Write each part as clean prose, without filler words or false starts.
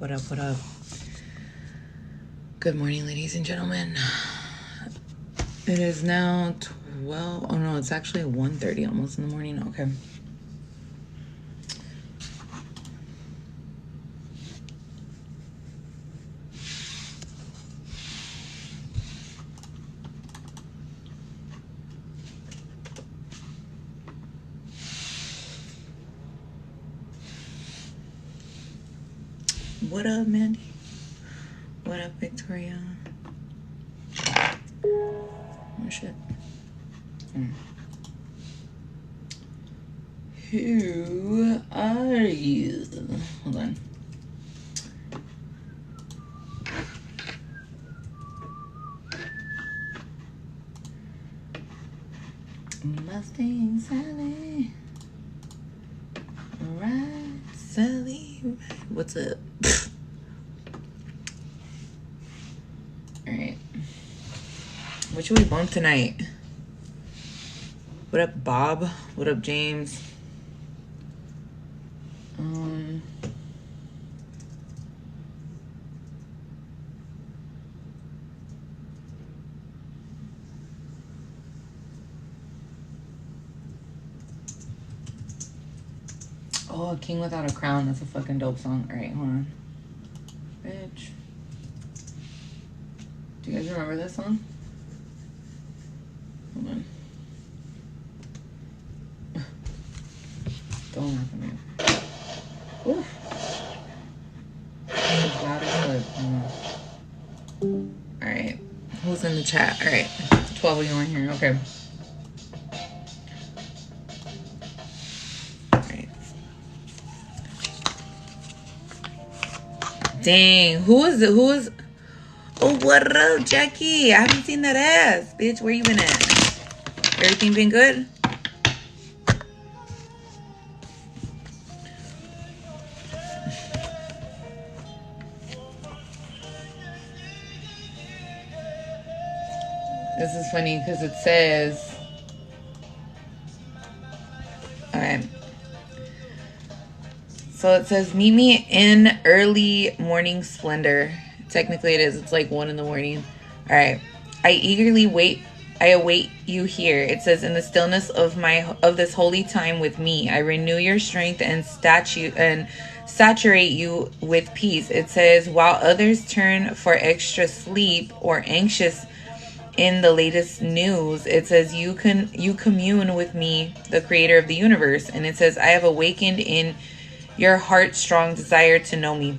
What up, what up? Good morning, ladies and gentlemen. It is now 12. Oh no, it's actually 1:30 almost in the morning. Okay. What up, Mandy? What up, Victoria? Oh shit. Who are you? Hold on. Mustang Sally. Right, Sally. Right. What's up? Alright. What should we bump tonight? What up, Bob? What up, James? Oh, King Without a Crown. That's a fucking dope song. Alright, hold on. Bitch. Do you guys remember this song? Hold on. Don't laugh at me. Oof. It's loud as fuck. Alright. Who's in the chat? Alright. 12 of you in here. Okay. Alright. Dang. Who is it? Who is... Oh, what up, Jackie? I haven't seen that ass. Bitch, where you been at? Everything been good? This is funny because it says... Alright. So it says, meet me in early morning splendor. Technically it is. It's like 1 in the morning. Alright. I eagerly await you here. It says, in the stillness of this holy time with me, I renew your strength and saturate you with peace. It says, while others turn for extra sleep or anxious in the latest news, it says you commune with me, the creator of the universe. And it says, I have awakened in your heart's strong desire to know me.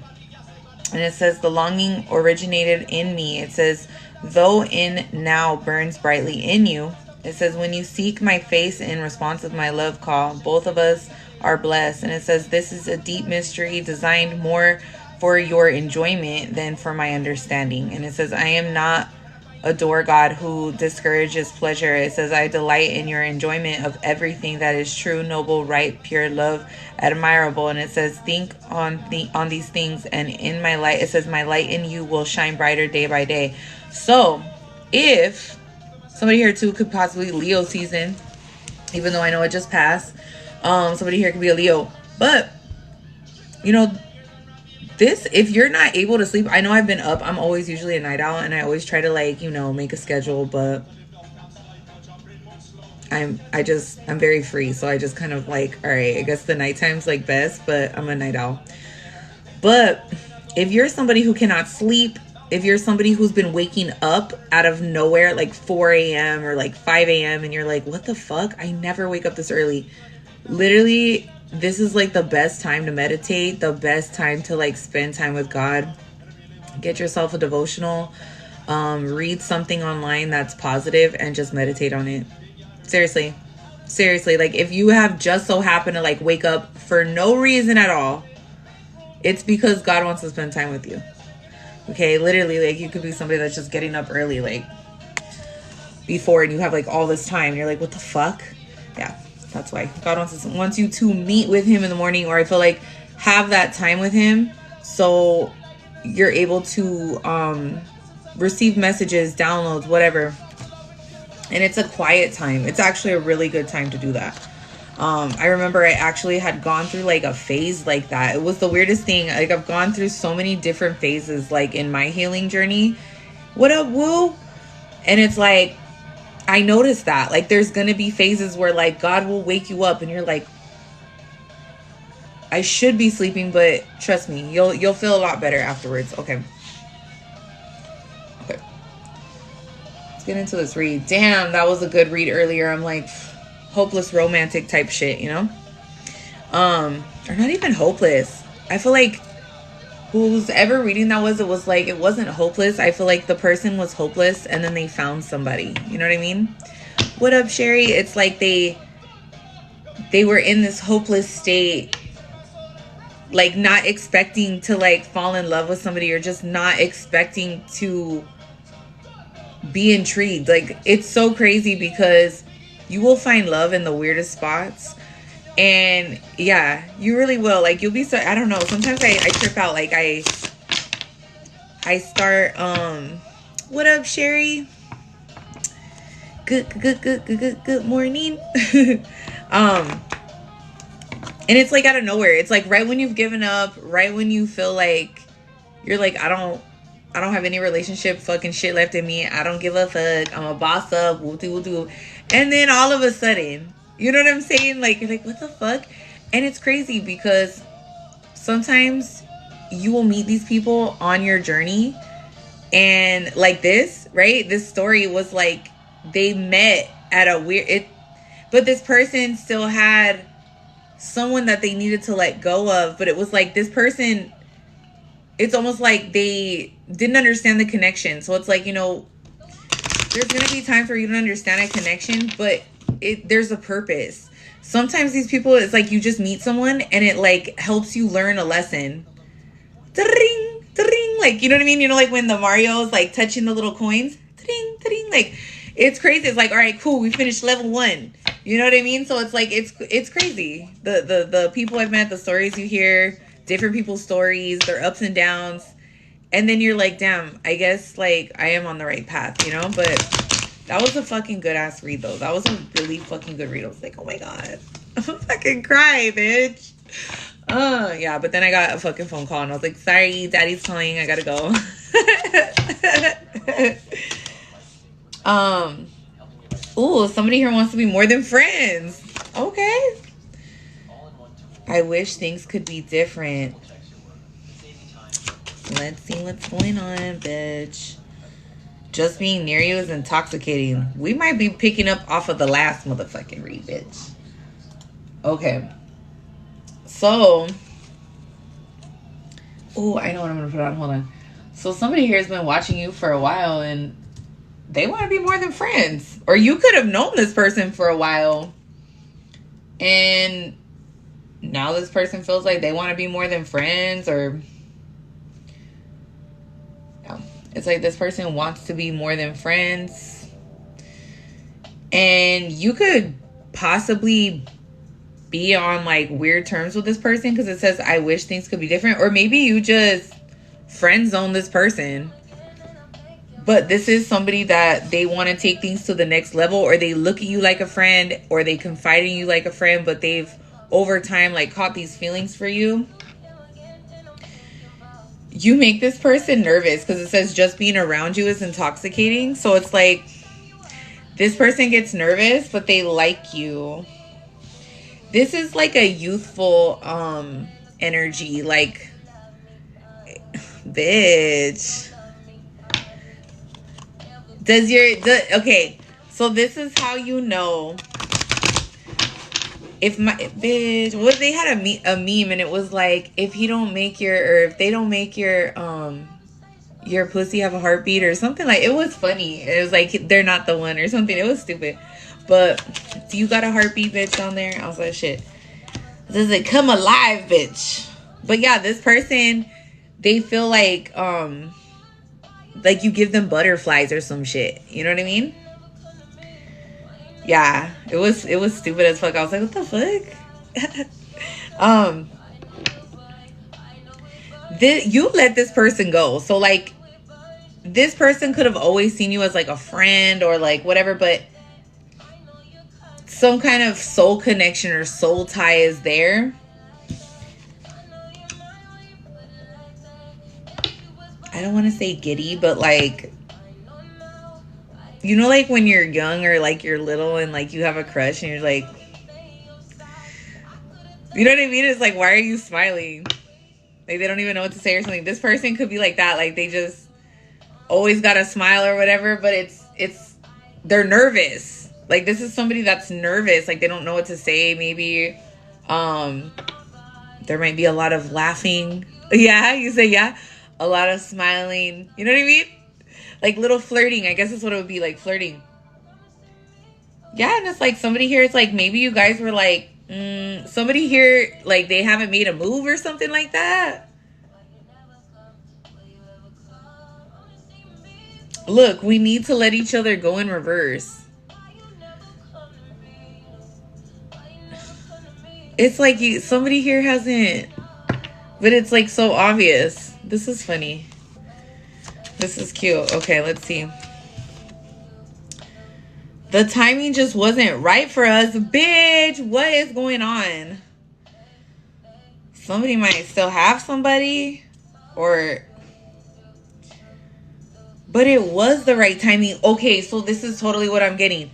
And it says, the longing originated in me. It says, though in now burns brightly in you. It says, when you seek my face in response of my love call, both of us are blessed. And it says, this is a deep mystery designed more for your enjoyment than for my understanding. And it says, I am not adore God who discourages pleasure. It says, I delight in your enjoyment of everything that is true, noble, right, pure, love, admirable. And it says, think on these things, and in my light, it says, my light in you will shine brighter day by day. So if somebody here too could possibly Leo season, even though I know it just passed, somebody here could be a Leo, but you know, this, if you're not able to sleep, I know I've been up. I'm always usually a night owl, and I always try to, like, you know, make a schedule, but I'm very free. So I just kind of like, all right, I guess the nighttime's like best, but I'm a night owl. But if you're somebody who cannot sleep, if you're somebody who's been waking up out of nowhere, like 4 a.m. or like 5 a.m. and you're like, what the fuck? I never wake up this early. Literally, this is like the best time to meditate, the best time to like spend time with God. Get yourself a devotional, read something online that's positive, and just meditate on it. Seriously, like if you have just so happened to like wake up for no reason at all, it's because God wants to spend time with you. Okay, literally, like you could be somebody that's just getting up early, like before, and you have like all this time, and you're like, what the fuck? Yeah. That's why God wants you to meet with him in the morning, or I feel like have that time with him so you're able to receive messages, downloads, whatever. And it's a quiet time. It's actually a really good time to do that. I remember I actually had gone through like a phase like that. It was the weirdest thing. Like I've gone through so many different phases like in my healing journey. What up, woo? And it's like I noticed that like there's gonna be phases where like God will wake you up and you're like, I should be sleeping, but trust me, you'll feel a lot better afterwards. Okay. Let's get into this read. Damn, that was a good read earlier. I'm like hopeless romantic type shit, you know? Or not even hopeless. I feel like who's ever reading that was, it was like it wasn't hopeless. I feel like the person was hopeless and then they found somebody. You know what I mean? What up, Sherry? It's like they were in this hopeless state, like not expecting to like fall in love with somebody or just not expecting to be intrigued. Like it's so crazy because you will find love in the weirdest spots. And yeah, you really will. Like you'll be so, I don't know. Sometimes I trip out. Like I start, what up, Sherry? Good morning. And it's like out of nowhere. It's like right when you've given up, right when you feel like you're like, I don't have any relationship fucking shit left in me. I don't give a fuck. I'm a boss up. Woo-doo. And then all of a sudden, you know what I'm saying? Like, you're like, what the fuck? And it's crazy because sometimes you will meet these people on your journey. And like this, right? This story was like, they met at a weird, but this person still had someone that they needed to let go of. But it was like this person, it's almost like they didn't understand the connection. So it's like, you know, there's going to be times where you don't understand a connection, but there's a purpose. Sometimes these people, it's like you just meet someone and it like helps you learn a lesson. Ta-ring, ta-ring. Like, you know what I mean? You know, like when the Mario is like touching the little coins. Ta-ring, ta-ring. Like, it's crazy. It's like, all right, cool. We finished level 1. You know what I mean? So it's like, it's crazy. The people I've met, the stories you hear, different people's stories, their ups and downs. And then you're like, damn, I guess like I am on the right path, you know? But that was a fucking good ass read though. That was a really fucking good read. I was like, oh my God, I'm gonna fucking cry, bitch. Yeah, but then I got a fucking phone call and I was like, sorry, daddy's calling. I gotta go. Ooh, somebody here wants to be more than friends. Okay. I wish things could be different. Let's see what's going on, bitch. Just being near you is intoxicating. We might be picking up off of the last motherfucking read, bitch. Okay. So. Oh, I know what I'm going to put on. Hold on. So somebody here has been watching you for a while and they want to be more than friends. Or you could have known this person for a while. And now this person feels like they want to be more than friends, or it's like this person wants to be more than friends. And you could possibly be on like weird terms with this person because it says, I wish things could be different. Or maybe you just friend zone this person. But this is somebody that they want to take things to the next level, or they look at you like a friend, or they confide in you like a friend, but they've over time like caught these feelings for you. You make this person nervous because it says just being around you is intoxicating. So it's like this person gets nervous, but they like you. This is like a youthful energy, like, bitch. Okay, so this is how you know if my bitch, what, they had a meme and it was like, if they don't make your pussy have a heartbeat or something, like, it was funny. It was like, they're not the one or something. It was stupid. But do you got a heartbeat, bitch, on there? I was like, shit. Does it come alive, bitch? But yeah, this person, they feel like you give them butterflies or some shit. You know what I mean? Yeah, it was stupid as fuck. I was like, what the fuck? You let this person go. So like, this person could have always seen you as like a friend or like whatever, but some kind of soul connection or soul tie is there. I don't want to say giddy, but like, you know, like when you're young or like you're little and like you have a crush and you're like, you know what I mean? It's like, why are you smiling? Like they don't even know what to say or something. This person could be like that. Like they just always got a smile or whatever, but they're nervous. Like this is somebody that's nervous. Like they don't know what to say. Maybe there might be a lot of laughing. Yeah, you say yeah. A lot of smiling. You know what I mean? Like little flirting. I guess that's what it would be, like flirting. Yeah, and it's like somebody here, it's like maybe you guys were like, somebody here, like they haven't made a move or something like that. Look, we need to let each other go in reverse. It's like somebody here hasn't, but it's like so obvious. This is funny. This is cute. Okay, let's see. The timing just wasn't right for us. Bitch, what is going on? Somebody might still have somebody, but it was the right timing. Okay, so this is totally what I'm getting.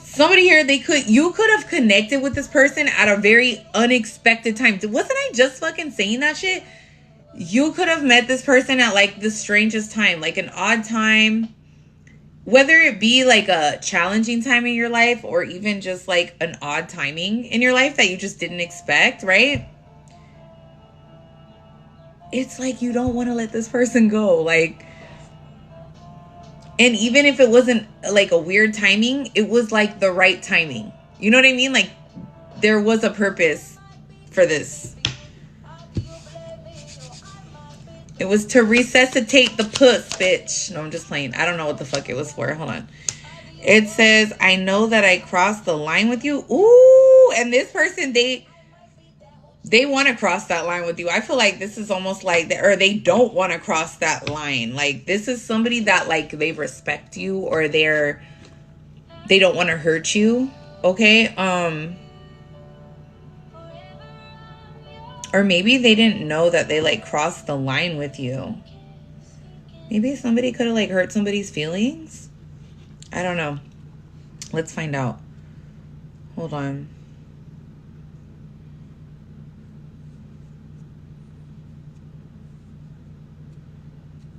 Somebody here, you could have connected with this person at a very unexpected time. Wasn't I just fucking saying that shit? You could have met this person at like the strangest time, like an odd time, whether it be like a challenging time in your life or even just like an odd timing in your life that you just didn't expect, right? It's like you don't want to let this person go. Like, and even if it wasn't like a weird timing, it was like the right timing. You know what I mean? Like there was a purpose for this. It was to resuscitate the puss, bitch. No, I'm just playing. I don't know what the fuck it was for. Hold on. It says, I know that I crossed the line with you. Ooh, and this person, they want to cross that line with you. I feel like this is almost like, or they don't want to cross that line. Like this is somebody that like they respect you or they don't want to hurt you. Okay. Or maybe they didn't know that they like crossed the line with you. Maybe somebody could have like hurt somebody's feelings. I don't know. Let's find out. Hold on.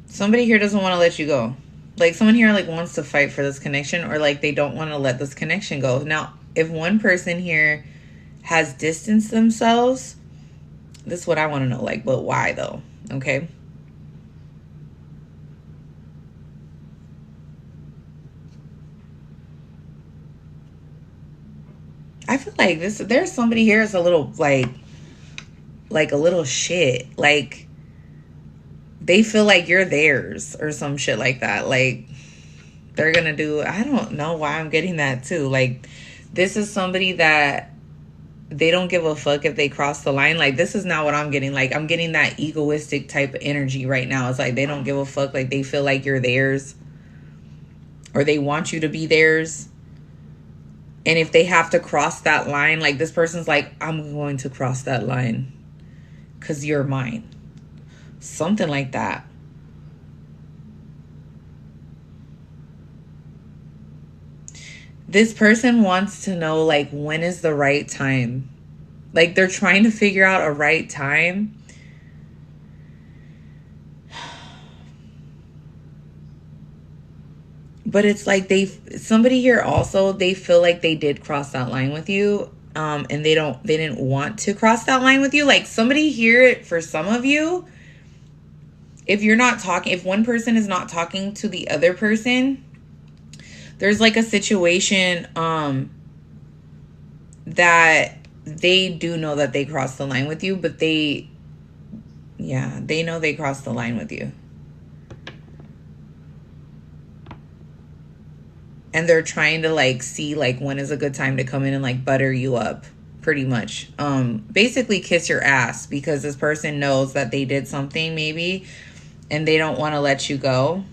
Somebody here doesn't want to let you go. Like someone here like wants to fight for this connection, or like they don't want to let this connection go. Now, if one person here has distanced themselves, this is what I want to know. Like, but why though? Okay. I feel like there's somebody here is a little like a little shit. Like they feel like you're theirs or some shit like that. Like they're gonna do, I don't know why I'm getting that too. Like this is somebody that they don't give a fuck if they cross the line. Like this is not what I'm getting. Like I'm getting that egoistic type of energy right now. It's like they don't give a fuck. Like they feel like you're theirs or they want you to be theirs. And if they have to cross that line, like this person's like, I'm going to cross that line because you're mine. Something like that. This person wants to know, like, when is the right time? Like, they're trying to figure out a right time. But it's like somebody here also, they feel like they did cross that line with you. And they didn't want to cross that line with you. Like somebody here, for some of you, if one person is not talking to the other person, there's like a situation that they do know that they crossed the line with you, but they know they crossed the line with you. And they're trying to like see like when is a good time to come in and like butter you up, pretty much. Basically kiss your ass, because this person knows that they did something maybe and they don't want to let you go.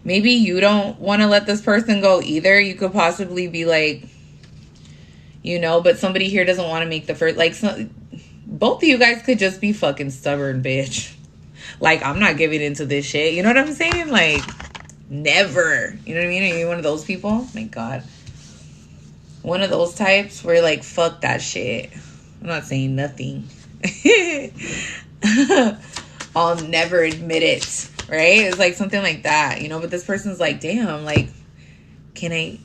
Maybe you don't want to let this person go either. You could possibly be like, you know, but somebody here doesn't want to make the first, like, both of you guys could just be fucking stubborn, bitch. Like, I'm not giving into this shit. You know what I'm saying? Like, never. You know what I mean? Are you one of those people? My God. One of those types where, like, fuck that shit. I'm not saying nothing. I'll never admit it. Right? It's like something like that, you know? But this person's like, damn, like, can I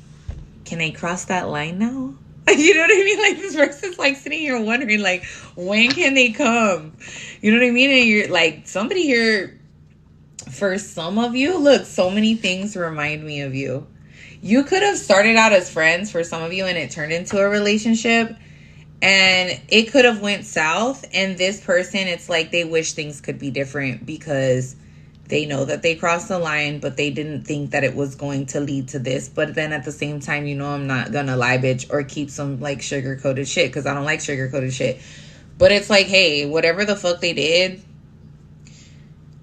cross that line now? You know what I mean? Like, this person's like sitting here wondering, like, when can they come? You know what I mean? And you're like, somebody here, for some of you, look, so many things remind me of you. You could have started out as friends for some of you and it turned into a relationship, and it could have went south. And this person, it's like they wish things could be different because they know that they crossed the line, but they didn't think that it was going to lead to this. But then at the same time, you know, I'm not gonna lie, bitch, or keep some like sugar-coated shit, because I don't like sugar-coated shit. But it's like, hey, whatever the fuck they did,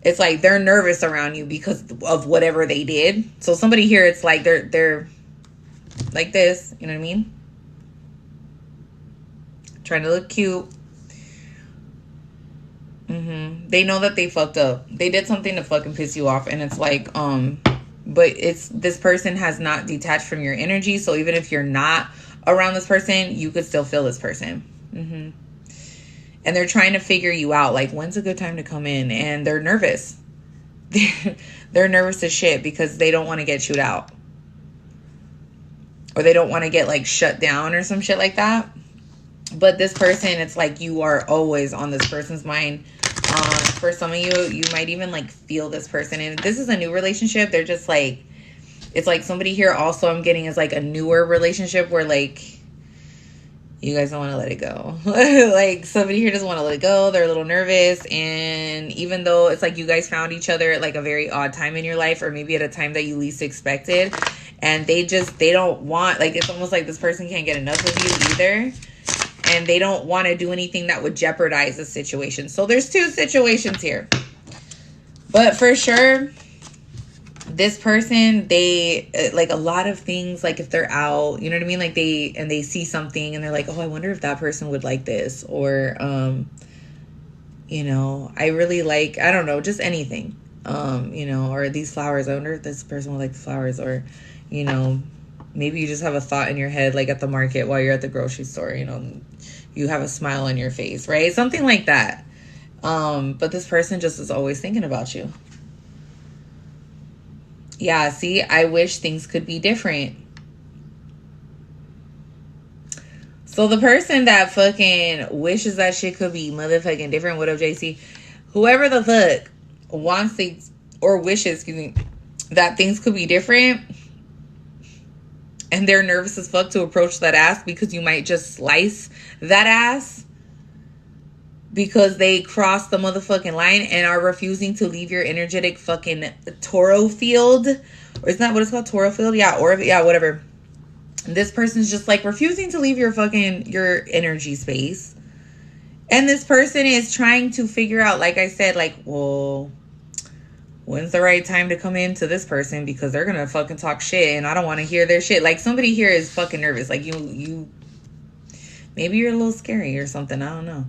it's like they're nervous around you because of whatever they did. So somebody here, it's like they're like this, you know what I mean? Trying to look cute. They know that they fucked up. They did something to fucking piss you off, and it's like, but it's, this person has not detached from your energy. So even if you're not around this person, you could still feel this person. And they're trying to figure you out, like, when's a good time to come in? And they're nervous. They're nervous as shit because they don't want to get chewed out, or they don't want to get like shut down or some shit like that. But this person, it's like you are always on this person's mind. For some of you, you might even like feel this person. And this is a new relationship. They're just like, it's like somebody here also I'm getting is like a newer relationship where like you guys don't want to let it go. Like somebody here doesn't want to let it go. They're a little nervous. And even though it's like you guys found each other at like a very odd time in your life, or maybe at a time that you least expected, and they don't want, like, it's almost like this person can't get enough of you either. And they don't want to do anything that would jeopardize the situation. So there's two situations here. But for sure, this person, they, like, a lot of things, like, if they're out, you know what I mean? Like, they see something and they're like, oh, I wonder if that person would like this. Or, you know, I really like, I don't know, just anything. You know, or these flowers, I wonder if this person would like the flowers. Or, you know, maybe you just have a thought in your head, like at the market while you're at the grocery store, you know, you have a smile on your face, right? Something like that. But this person just is always thinking about you. Yeah, see, I wish things could be different. So the person that fucking wishes that shit could be motherfucking different, what up, JC? Whoever the fuck wants things or wishes, excuse me, that things could be different, and they're nervous as fuck to approach that ass because you might just slice that ass because they crossed the motherfucking line and are refusing to leave your energetic fucking Toro field. Or isn't that what it's called? Toro field? Yeah, or yeah, whatever. This person's just like refusing to leave your energy space. And this person is trying to figure out, like I said, like, well, when's the right time to come into this person, because they're gonna fucking talk shit and I don't want to hear their shit. Like, somebody here is fucking nervous. Like, you maybe you're a little scary or something, I don't know.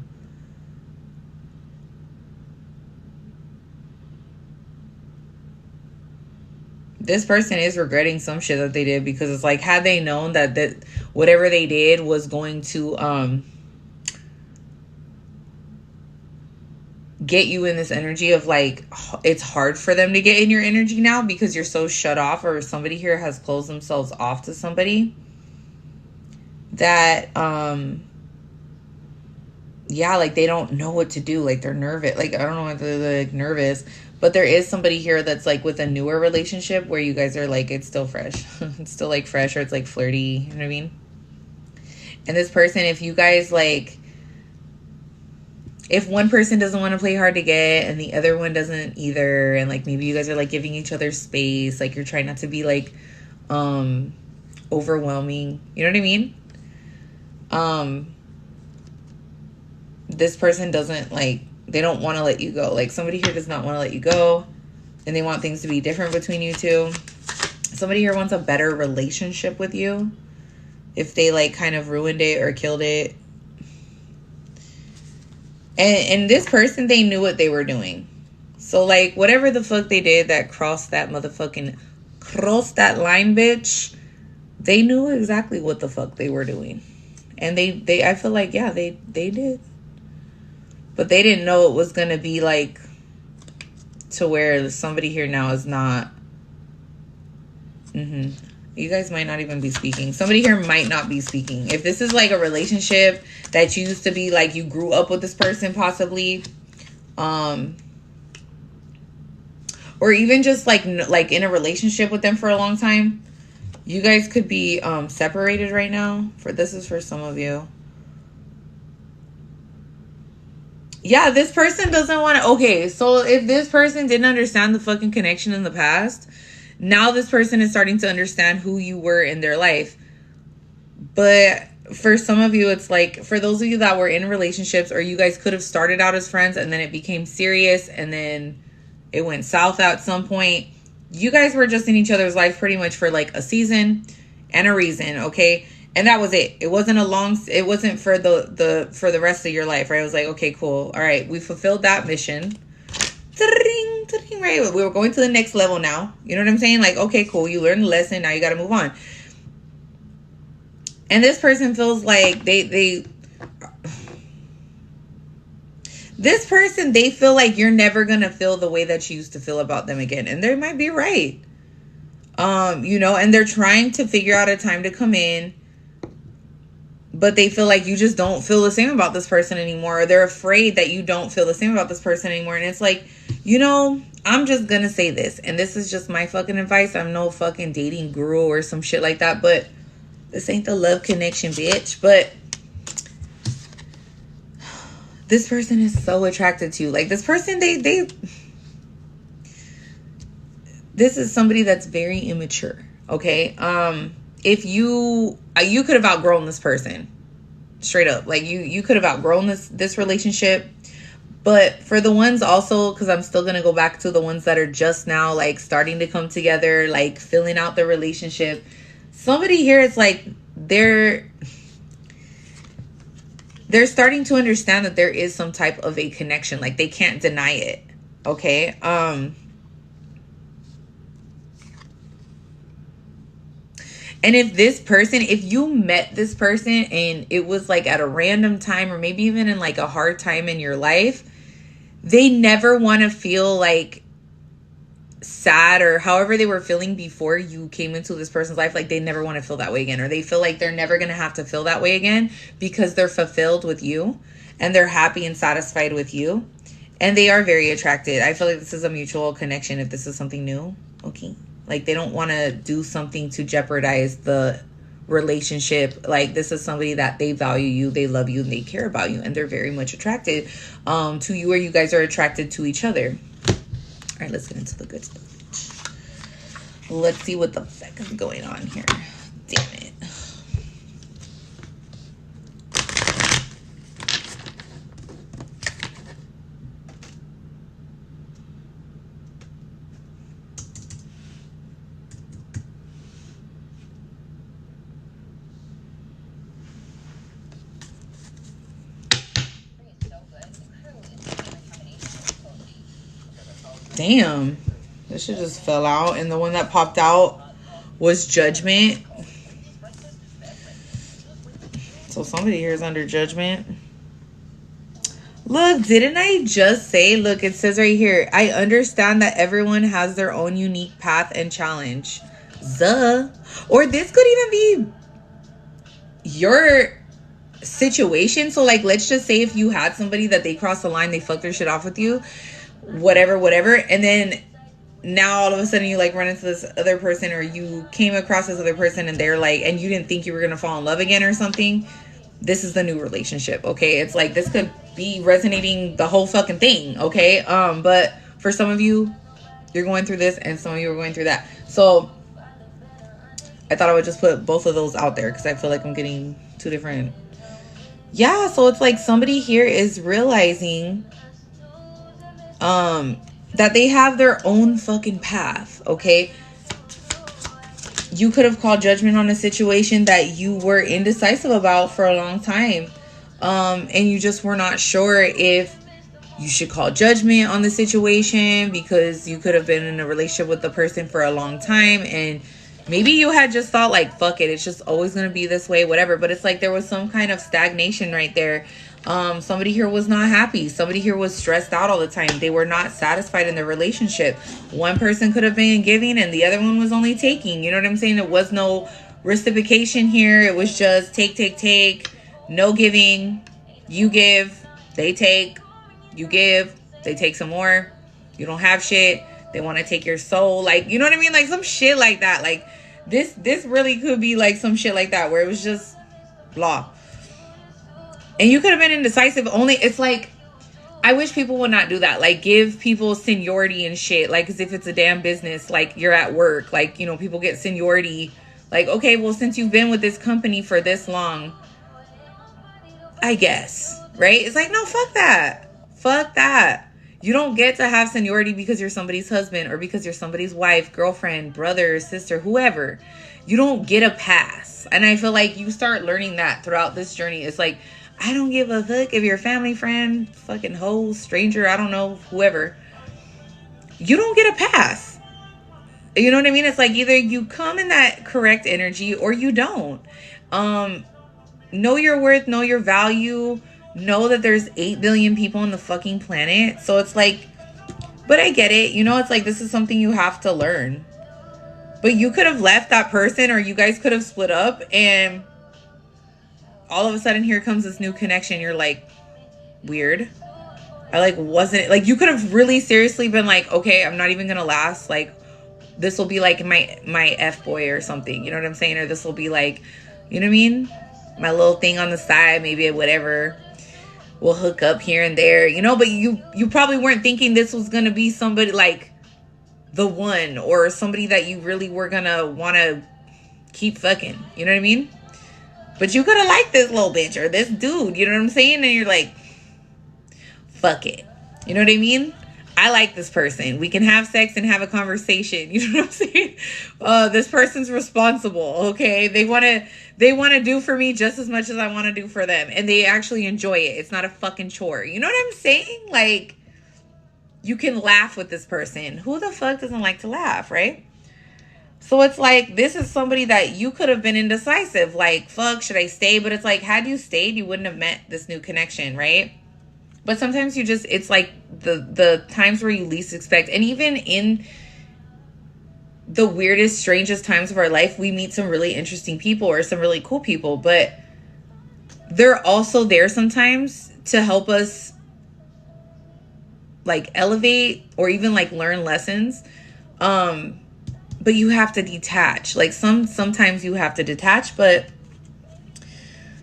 This person is regretting some shit that they did, because it's like, had they known that whatever they did was going to get you in this energy of like, it's hard for them to get in your energy now because you're so shut off, or somebody here has closed themselves off to somebody that yeah, like they don't know what to do. Like, they're nervous. Like, I don't know whether they're like nervous, but there is somebody here that's like with a newer relationship where you guys are like, it's still fresh. It's still like fresh, or it's like flirty, you know what I mean? And this person, if you guys like, if one person doesn't want to play hard to get and the other one doesn't either, and like maybe you guys are like giving each other space, like you're trying not to be like overwhelming, you know what I mean? This person doesn't like, they don't want to let you go. Like, somebody here does not want to let you go, and they want things to be different between you two. Somebody here wants a better relationship with you. if they like kind of ruined it or killed it. And this person, they knew what they were doing. So like whatever the fuck they did that crossed that line, bitch, they knew exactly what the fuck they were doing. And they I feel like, yeah, they did. But they didn't know it was gonna be like to where somebody here now is not. You guys might not even be speaking. Somebody here might not be speaking. If this is like a relationship that used to be like you grew up with this person possibly, or even just like in a relationship with them for a long time, you guys could be separated right now. This is for some of you. Yeah, this person doesn't want to. Okay, so if this person didn't understand the fucking connection in the past, now this person is starting to understand who you were in their life. But for some of you, it's like, for those of you that were in relationships, or you guys could have started out as friends and then it became serious and then it went south at some point. You guys were just in each other's life pretty much for like a season and a reason, okay? And that was it. It wasn't it wasn't for the rest of your life, right? It was like, okay, cool. All right, we fulfilled that mission. Right? We were going to the next level now. You know what I'm saying? Like, okay, cool. You learned the lesson. Now you got to move on. And this person feels like this person, they feel like you're never going to feel the way that you used to feel about them again. And they might be right. You know, and they're trying to figure out a time to come in, but they feel like you just don't feel the same about this person anymore. Or they're afraid that you don't feel the same about this person anymore. And it's like, you know, I'm just going to say this. And this is just my fucking advice. I'm no fucking dating guru or some shit like that. But this ain't the love connection, bitch. But this person is so attracted to you. Like this person, this is somebody that's very immature. Okay. If you could have outgrown this person straight up, like you could have outgrown this relationship. But for the ones also, because I'm still going to go back to the ones that are just now like starting to come together, like filling out their relationship. Somebody here, it's like they're starting to understand that there is some type of a connection. Like they can't deny it. Okay. And if you met this person and it was like at a random time, or maybe even in like a hard time in your life, they never want to feel like sad or however they were feeling before you came into this person's life. Like they never want to feel that way again, or they feel like they're never going to have to feel that way again because they're fulfilled with you and they're happy and satisfied with you. And they are very attracted. I feel like this is a mutual connection if this is something new. Okay. Like they don't want to do something to jeopardize the relationship. Like this is somebody that they value you, they love you, and they care about you, and they're very much attracted to you, or you guys are attracted to each other. All right, let's get into the good stuff. Let's see what the fuck is going on here. Damn it. Damn, this shit just fell out, and the one that popped out was Judgment. So somebody here is under judgment. Look, didn't I just say, look, it says right here, I understand that everyone has their own unique path and challenge. Or this could even be your situation. So like, let's just say if you had somebody that they crossed the line, they fucked their shit off with you, whatever, and then now all of a sudden you like run into this other person, or you came across this other person and they're like, and you didn't think you were gonna fall in love again or something. This is the new relationship. Okay, it's like this could be resonating the whole fucking thing. Okay, but for some of you, you're going through this, and some of you are going through that. So I thought I would just put both of those out there because I feel like I'm getting two different. Yeah, so it's like somebody here is realizing that they have their own fucking path. Okay, you could have called judgment on a situation that you were indecisive about for a long time. And you just were not sure if you should call judgment on the situation, because you could have been in a relationship with the person for a long time, and maybe you had just thought like, fuck it, it's just always going to be this way, whatever. But it's like there was some kind of stagnation right there. Somebody here was not happy. Somebody here was stressed out all the time. They were not satisfied in their relationship. One person could have been giving and the other one was only taking. You know what I'm saying? There was no reciprocation here. It was just take. No giving. You give, they take. You give, they take some more. You don't have shit. They want to take your soul. Like, you know what I mean? Like some shit like that. Like this really could be like some shit like that where it was just blah. And you could have been indecisive. Only it's like, I wish people would not do that. Like give people seniority and shit. Like as if it's a damn business. Like you're at work. Like, you know, people get seniority. Like, okay, well, since you've been with this company for this long, I guess, right? It's like, no, fuck that. Fuck that. You don't get to have seniority because you're somebody's husband or because you're somebody's wife, girlfriend, brother, sister, whoever. You don't get a pass. And I feel like you start learning that throughout this journey. It's like, I don't give a fuck if you're a family, friend, fucking hoe, stranger, I don't know, whoever. You don't get a pass. You know what I mean? It's like either you come in that correct energy or you don't. Know your worth, know your value, know that there's 8 billion people on the fucking planet. So it's like, but I get it. You know, it's like this is something you have to learn. But you could have left that person or you guys could have split up and all of a sudden here comes this new connection. You're like, weird. I like wasn't like you could have really seriously been like, okay, I'm not even gonna last. Like this will be like my F-boy or something. You know what I'm saying? Or this will be like, you know what I mean? My little thing on the side, maybe whatever. We'll hook up here and there, you know, but you probably weren't thinking this was gonna be somebody like the one or somebody that you really were gonna wanna keep fucking. You know what I mean? But you could have liked this little bitch or this dude, you know what I'm saying? And you're like, fuck it. You know what I mean? I like this person. We can have sex and have a conversation. You know what I'm saying? This person's responsible, okay? They want to do for me just as much as I want to do for them. And they actually enjoy it. It's not a fucking chore. You know what I'm saying? Like, you can laugh with this person. Who the fuck doesn't like to laugh, right? So it's like, this is somebody that you could have been indecisive. Like, fuck, should I stay? But it's like, had you stayed, you wouldn't have met this new connection, right? But sometimes you just, it's like the times where you least expect. And even in the weirdest, strangest times of our life, we meet some really interesting people or some really cool people. But they're also there sometimes to help us like elevate or even like learn lessons. But you have to detach. Like sometimes you have to detach, but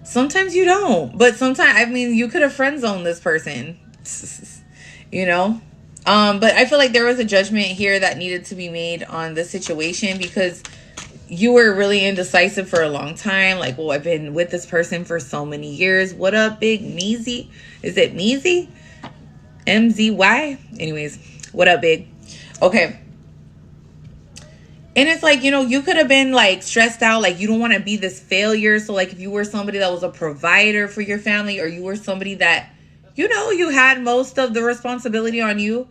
sometimes you don't. But sometimes, I mean, you could have friend zoned this person, you know? But I feel like there was a judgment here that needed to be made on the situation because you were really indecisive for a long time. Like, well, I've been with this person for so many years. What up, big Meezy? Is it Meezy? MZY? Anyways, what up, big? Okay. And it's like, you know, you could have been like stressed out. Like you don't want to be this failure. So like if you were somebody that was a provider for your family or you were somebody that, you know, you had most of the responsibility on you,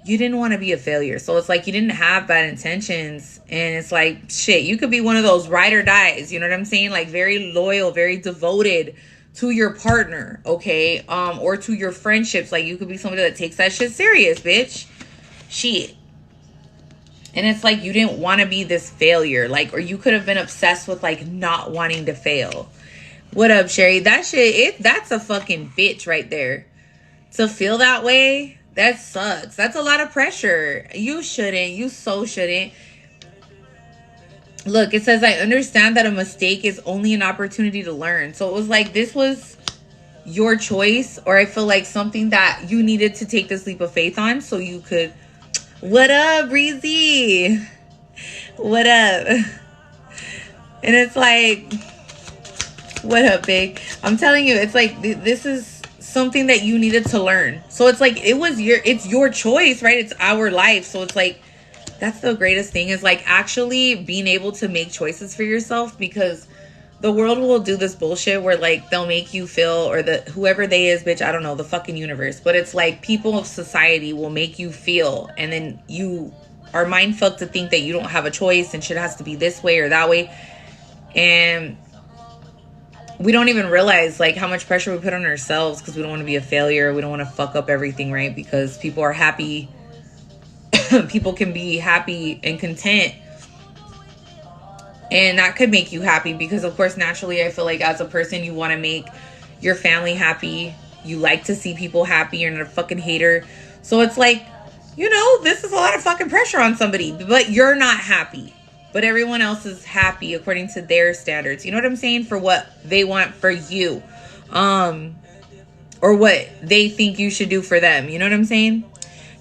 you didn't want to be a failure. So it's like you didn't have bad intentions. And it's like, shit, you could be one of those ride or dies. You know what I'm saying? Like very loyal, very devoted to your partner. Okay. Or to your friendships. Like you could be somebody that takes that shit serious, bitch. Shit. And it's like you didn't want to be this failure. Like, or you could have been obsessed with like not wanting to fail. What up, Sherry? That shit, that's a fucking bitch right there. To feel that way, that sucks. That's a lot of pressure. You shouldn't. You so shouldn't. Look, it says, I understand that a mistake is only an opportunity to learn. So it was like, this was your choice. Or I feel like something that you needed to take this leap of faith on so you could... What up, Breezy? What up? And it's like, what up, big? I'm telling you, it's like, this is something that you needed to learn. So it's like, it's your choice, right? It's our life. So it's like, That's the greatest thing, is like actually being able to make choices for yourself, because the world will do this bullshit where like they'll make you feel, or the whoever they is, bitch, I don't know, the fucking universe, but it's like people of society will make you feel, and then you are mind fucked to think that you don't have a choice and shit has to be this way or that way. And we don't even realize like how much pressure we put on ourselves because we don't want to be a failure. We don't want to fuck up everything, right? Because people are happy. People can be happy and content, and that could make you happy because, of course, naturally, I feel like as a person, you want to make your family happy. You like to see people happy. You're not a fucking hater. So it's like, you know, this is a lot of fucking pressure on somebody, but you're not happy. But everyone else is happy according to their standards. You know what I'm saying? For what they want for you. Or what they think you should do for them. You know what I'm saying?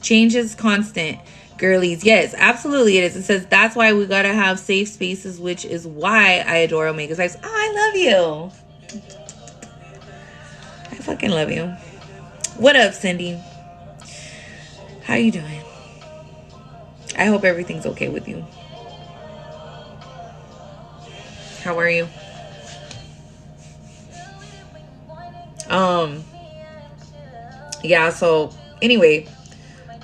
Change is constant. Girlies, yes, absolutely it is. It says that's why we gotta have safe spaces, which is why I adore Omega Sex. Oh, I love you. I fucking love you. What up, Cindy? How you doing? I hope everything's okay with you. How are you? Yeah, so anyway,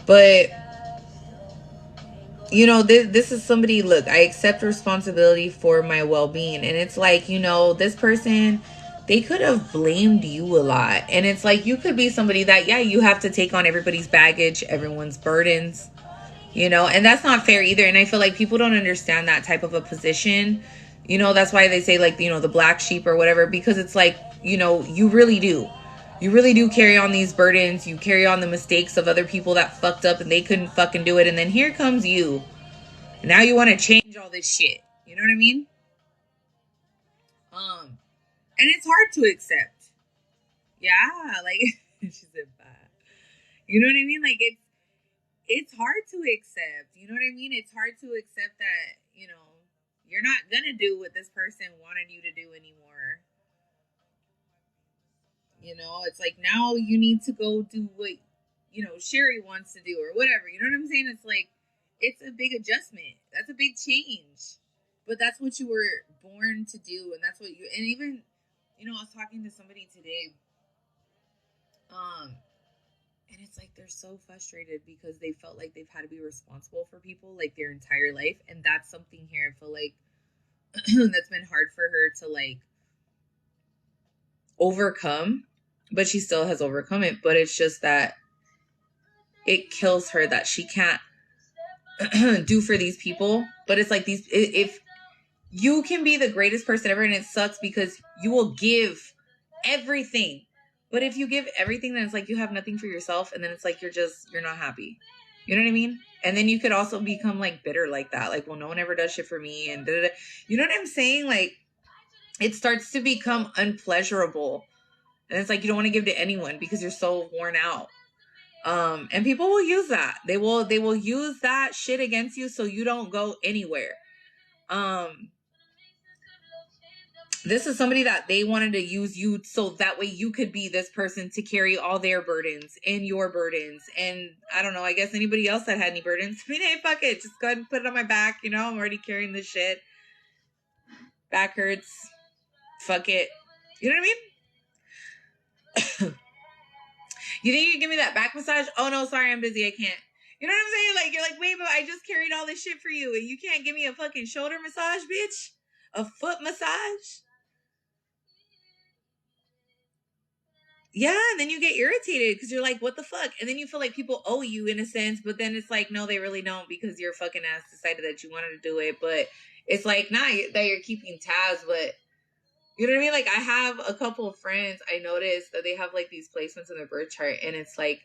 but you know, this is somebody, look, I accept responsibility for my well-being, and it's like, you know, this person, they could have blamed you a lot, and it's like you could be somebody that, yeah, you have to take on everybody's baggage, everyone's burdens, you know, and that's not fair either. And I feel like people don't understand that type of a position, you know. That's why they say, like, you know, the black sheep or whatever, because it's like, you know, you really do carry on these burdens. You carry on the mistakes of other people that fucked up and they couldn't fucking do it, and then here comes you. Now you want to change all this shit. You know what I mean? And it's hard to accept. Yeah, like she said, bye. You know what I mean? Like it's hard to accept. You know what I mean? It's hard to accept that, you know, you're not gonna do what this person wanted you to do anymore. You know, it's like now you need to go do what, you know, Sherry wants to do or whatever. You know what I'm saying? It's like it's a big adjustment. That's a big change. But that's what you were born to do, and that's what you, and even, you know, I was talking to somebody today, um, and it's like they're so frustrated because they felt like they've had to be responsible for people like their entire life, and that's something here I feel like that's been hard for her to like overcome, but she still has overcome it. But it's just that it kills her that she can't do for these people. But it's like these, if you can be the greatest person ever, and it sucks because you will give everything, but if you give everything, then it's like you have nothing for yourself, and then it's like you're not happy. You know what I mean? And then you could also become like bitter like that, like, well, no one ever does shit for me, and da-da-da. You know what I'm saying? Like it starts to become unpleasurable, and it's like you don't want to give to anyone because you're so worn out. And people will use that. They will use that shit against you so you don't go anywhere. um this is somebody that they wanted to use you so that way you could be this person to carry all their burdens and your burdens. And I don't know, I guess anybody else that had any burdens, I mean, hey, fuck it, just go ahead and put it on my back. You know, I'm already carrying this shit. Back hurts. Fuck it. You know what I mean? You think you can give me that back massage? Oh no, sorry, I'm busy, I can't. You know what I'm saying? Like, you're like, wait, but I just carried all this shit for you and you can't give me a fucking shoulder massage, bitch? A foot massage? Yeah, and then you get irritated because you're like, what the fuck? And then you feel like people owe you in a sense, but then it's like, no, they really don't, because your fucking ass decided that you wanted to do it. But it's like, not that you're keeping tabs, but you know what I mean? Like, I have a couple of friends, I noticed that they have like these placements in their birth chart, and it's like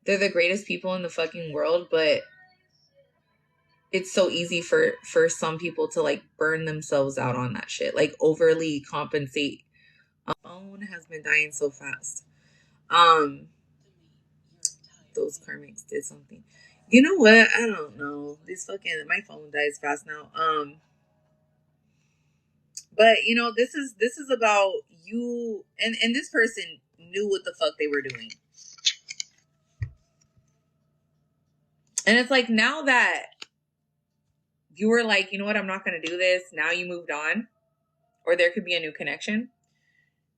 they're the greatest people in the fucking world, but it's so easy for some people to like burn themselves out on that shit, like overly compensate. Phone has been dying so fast. Um, those karmics did something. You know what? I don't know. This fucking my phone dies fast now. But you know, this is about you, and this person knew what the fuck they were doing. And it's like now that you were like, you know what, I'm not going to do this. Now you moved on, or there could be a new connection.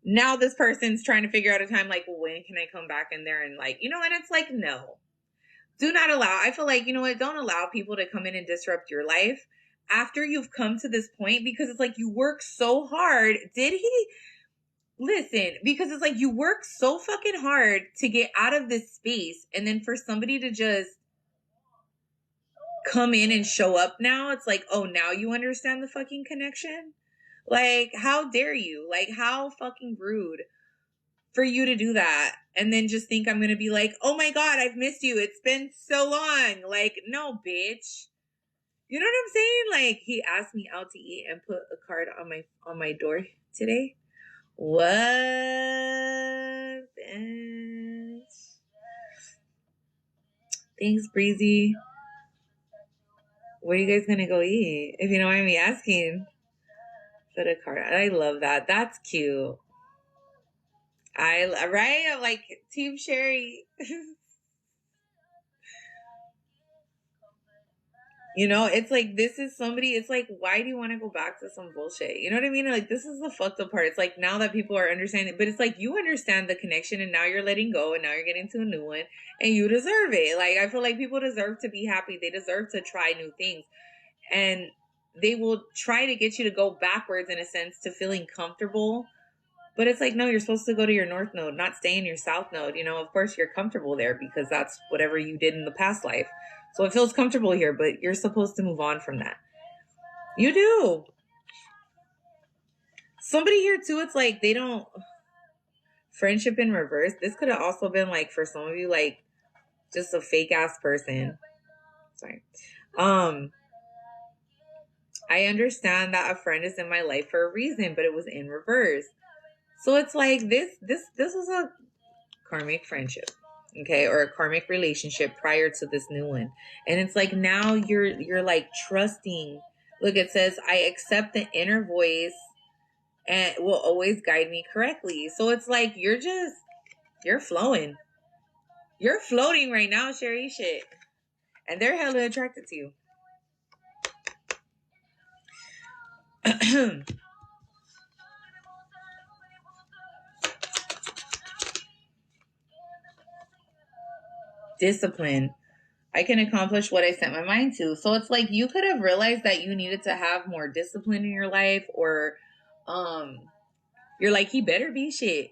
Now this person's trying to figure out a time like, well, when can I come back in there and like, you know, and it's like, no, do not allow. I feel like, you know what, don't allow people to come in and disrupt your life after you've come to this point, because it's like you work so hard. Did he listen? Because it's like you work so fucking hard to get out of this space, and then for somebody to just come in and show up now, it's like, oh, now you understand the fucking connection? Like, how dare you? Like, how fucking rude for you to do that and then just think I'm going to be like, oh my God, I've missed you. It's been so long. Like, no, bitch. You know what I'm saying? Like, he asked me out to eat and put a card on my door today. What? Bitch. Thanks, Breezy. Where are you guys going to go eat? If you don't mind me asking. Put a card. I love that. That's cute. Right? I'm like, Team Sherry. You know, it's like, this is somebody, it's like, why do you want to go back to some bullshit? You know what I mean? Like, this is the fucked up part. It's like, now that people are understanding, but it's like, you understand the connection and now you're letting go and now you're getting to a new one and you deserve it. Like, I feel like people deserve to be happy. They deserve to try new things. And they will try to get you to go backwards in a sense to feeling comfortable. But it's like, no, you're supposed to go to your north node, not stay in your south node. You know, of course you're comfortable there because that's whatever you did in the past life. So it feels comfortable here, but you're supposed to move on from that. You do. Somebody here too, it's like they don't, friendship in reverse. This could have also been like, for some of you, like just a fake ass person. Sorry. I understand that a friend is in my life for a reason, but it was in reverse. So it's like this was a karmic friendship, okay, or a karmic relationship prior to this new one. And it's like now you're like trusting. Look, it says, I accept the inner voice and will always guide me correctly. So it's like you're flowing. You're floating right now, Sherry. Shit. And they're hella attracted to you. Discipline. I can accomplish what I set my mind to. So it's like you could have realized that you needed to have more discipline in your life, or you're like, he better be shit.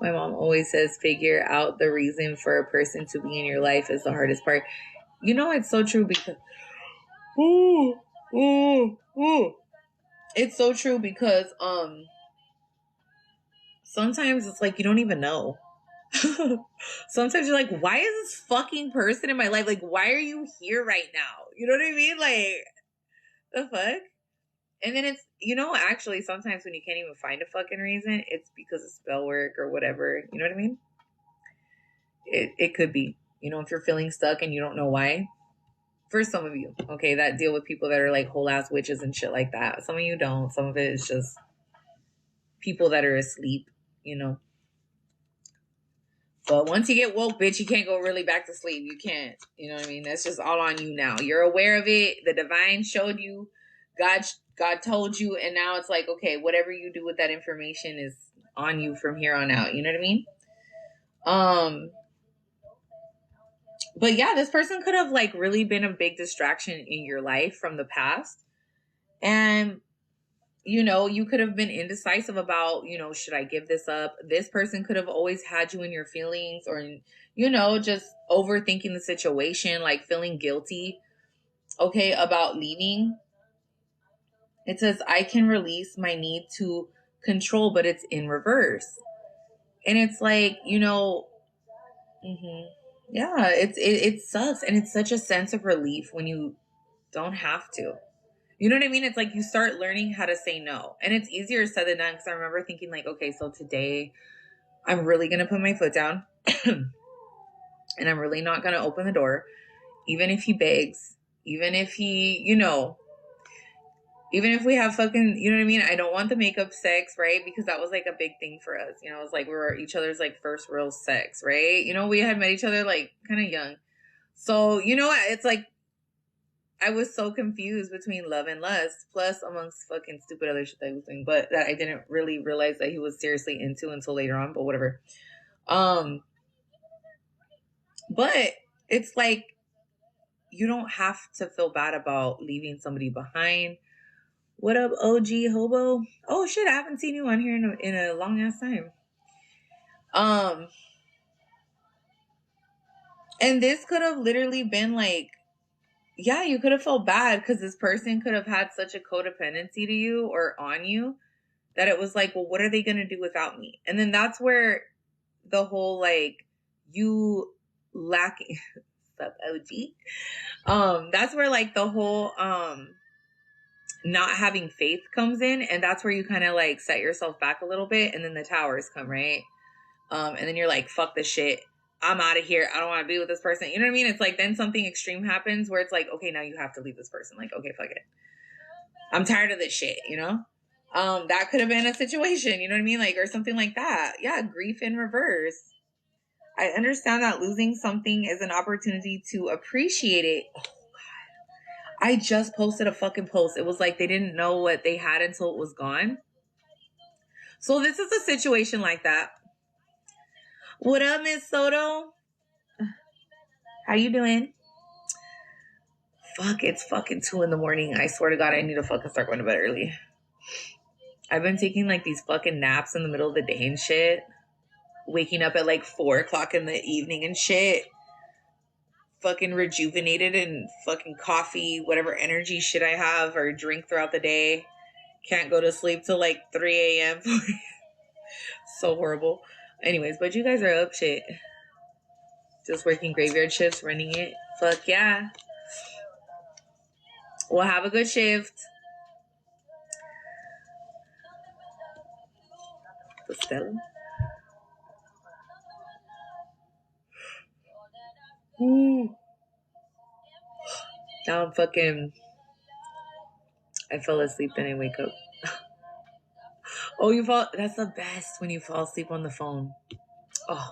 My mom always says figure out the reason for a person to be in your life is the hardest part. You know, it's so true because it's so true because sometimes it's like you don't even know. Sometimes you're like, why is this fucking person in my life? Like, why are you here right now? You know what I mean? Like, the fuck? And then it's, you know, actually sometimes when you can't even find a fucking reason, it's because of spell work or whatever. You know what I mean? It could be, you know, if you're feeling stuck and you don't know why. For some of you, okay, that deal with people that are like whole ass witches and shit like that. Some of you don't. Some of it is just people that are asleep, you know. But once you get woke, bitch, you can't go really back to sleep. You can't. You know what I mean? That's just all on you now. You're aware of it. The divine showed you. God told you. And now it's like, okay, whatever you do with that information is on you from here on out. You know what I mean? But yeah, this person could have like really been a big distraction in your life from the past. And you know, you could have been indecisive about, you know, should I give this up? This person could have always had you in your feelings, or, you know, just overthinking the situation, like feeling guilty, okay, about leaving. It says, I can release my need to control, but it's in reverse. And it's like, you know, yeah, it sucks. And it's such a sense of relief when you don't have to. You know what I mean? It's like you start learning how to say no. And it's easier said than done, because I remember thinking like, okay, so today I'm really going to put my foot down and I'm really not going to open the door, even if he begs, even if he, you know, even if we have fucking, you know what I mean? I don't want the makeup sex, right? Because that was like a big thing for us. You know, it was like we were each other's like first real sex, right? You know, we had met each other like kind of young. So, you know, it's like, I was so confused between love and lust, plus amongst fucking stupid other shit that he was doing, but that I didn't really realize that he was seriously into until later on, but whatever. Um, but it's like you don't have to feel bad about leaving somebody behind. What up, OG Hobo? Oh shit, I haven't seen you on here in a long ass time. And this could have literally been like, yeah, you could have felt bad because this person could have had such a codependency to you or on you that it was like, well, what are they going to do without me? And then that's where the whole like you lacking stuff OG. That's where like the whole not having faith comes in, and that's where you kind of like set yourself back a little bit, and then the towers come, right? And then you're like, fuck this shit. I'm out of here. I don't want to be with this person. You know what I mean? It's like then something extreme happens where it's like, okay, now you have to leave this person. Like, okay, fuck it. I'm tired of this shit, you know? That could have been a situation, you know what I mean? Like, or something like that. Yeah, grief in reverse. I understand that losing something is an opportunity to appreciate it. Oh, God. I just posted a fucking post. It was like they didn't know what they had until it was gone. So this is a situation like that. What up, Miss Soto? How you doing? Fuck, it's fucking 2 a.m. I swear to God, I need to fucking start going to bed early. I've been taking like these fucking naps in the middle of the day and shit. Waking up at like 4 o'clock in the evening and shit. Fucking rejuvenated and fucking coffee, whatever energy shit I have or drink throughout the day. Can't go to sleep till like 3 a.m. So horrible. Anyways, but you guys are up shit. Just working graveyard shifts, running it. Fuck yeah. Well, have a good shift. Stella. Ooh. Now I'm fucking. I fell asleep and I wake up. Oh, you fall. That's the best when you fall asleep on the phone. Oh.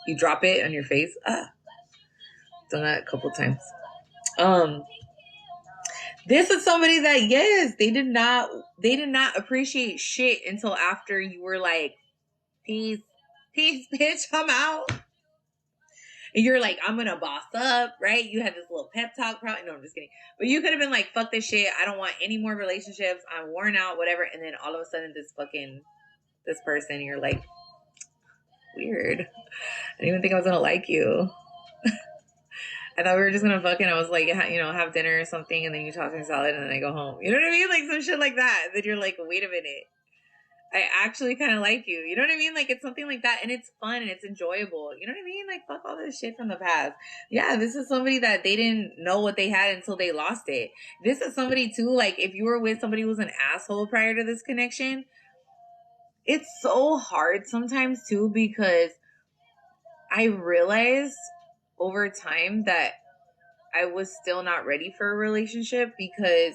You drop it on your face. Done that a couple times. This is somebody that, yes, they did not appreciate shit until after you were like, peace, bitch, I'm out. And you're like, I'm gonna boss up, right? You had this little pep talk, probably. No, I'm just kidding. But you could have been like, fuck this shit. I don't want any more relationships. I'm worn out, whatever. And then all of a sudden, this person, you're like, weird. I didn't even think I was gonna like you. I thought we were just gonna fucking, I was like, have dinner or something, and then you toss me salad, and then I go home. You know what I mean? Like some shit like that. And then you're like, wait a minute. I actually kind of like you. You know what I mean? Like it's something like that, and it's fun and it's enjoyable. You know what I mean? Like fuck all this shit from the past. Yeah, this is somebody that they didn't know what they had until they lost it. This is somebody too, like if you were with somebody who was an asshole prior to this connection, it's so hard sometimes too, because I realized over time that I was still not ready for a relationship because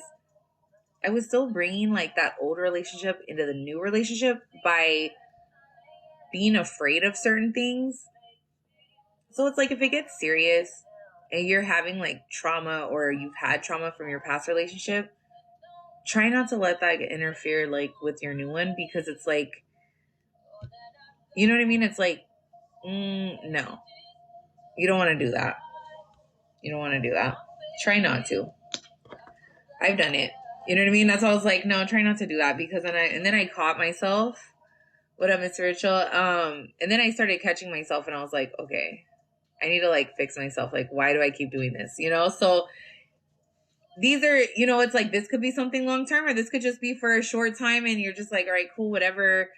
I was still bringing like that old relationship into the new relationship by being afraid of certain things. So it's like if it gets serious and you're having like trauma or you've had trauma from your past relationship, try not to let that interfere like with your new one, because it's like, you know what I mean? It's like, no, you don't want to do that. You don't want to do that. Try not to. I've done it. You know what I mean? That's why I was like, no, try not to do that, because then I caught myself. What up, Mr. Rachel? And then I started catching myself and I was like, okay, I need to like fix myself. Like, why do I keep doing this? You know? So these are, it's like, this could be something long term, or this could just be for a short time. And you're just like, all right, cool, whatever.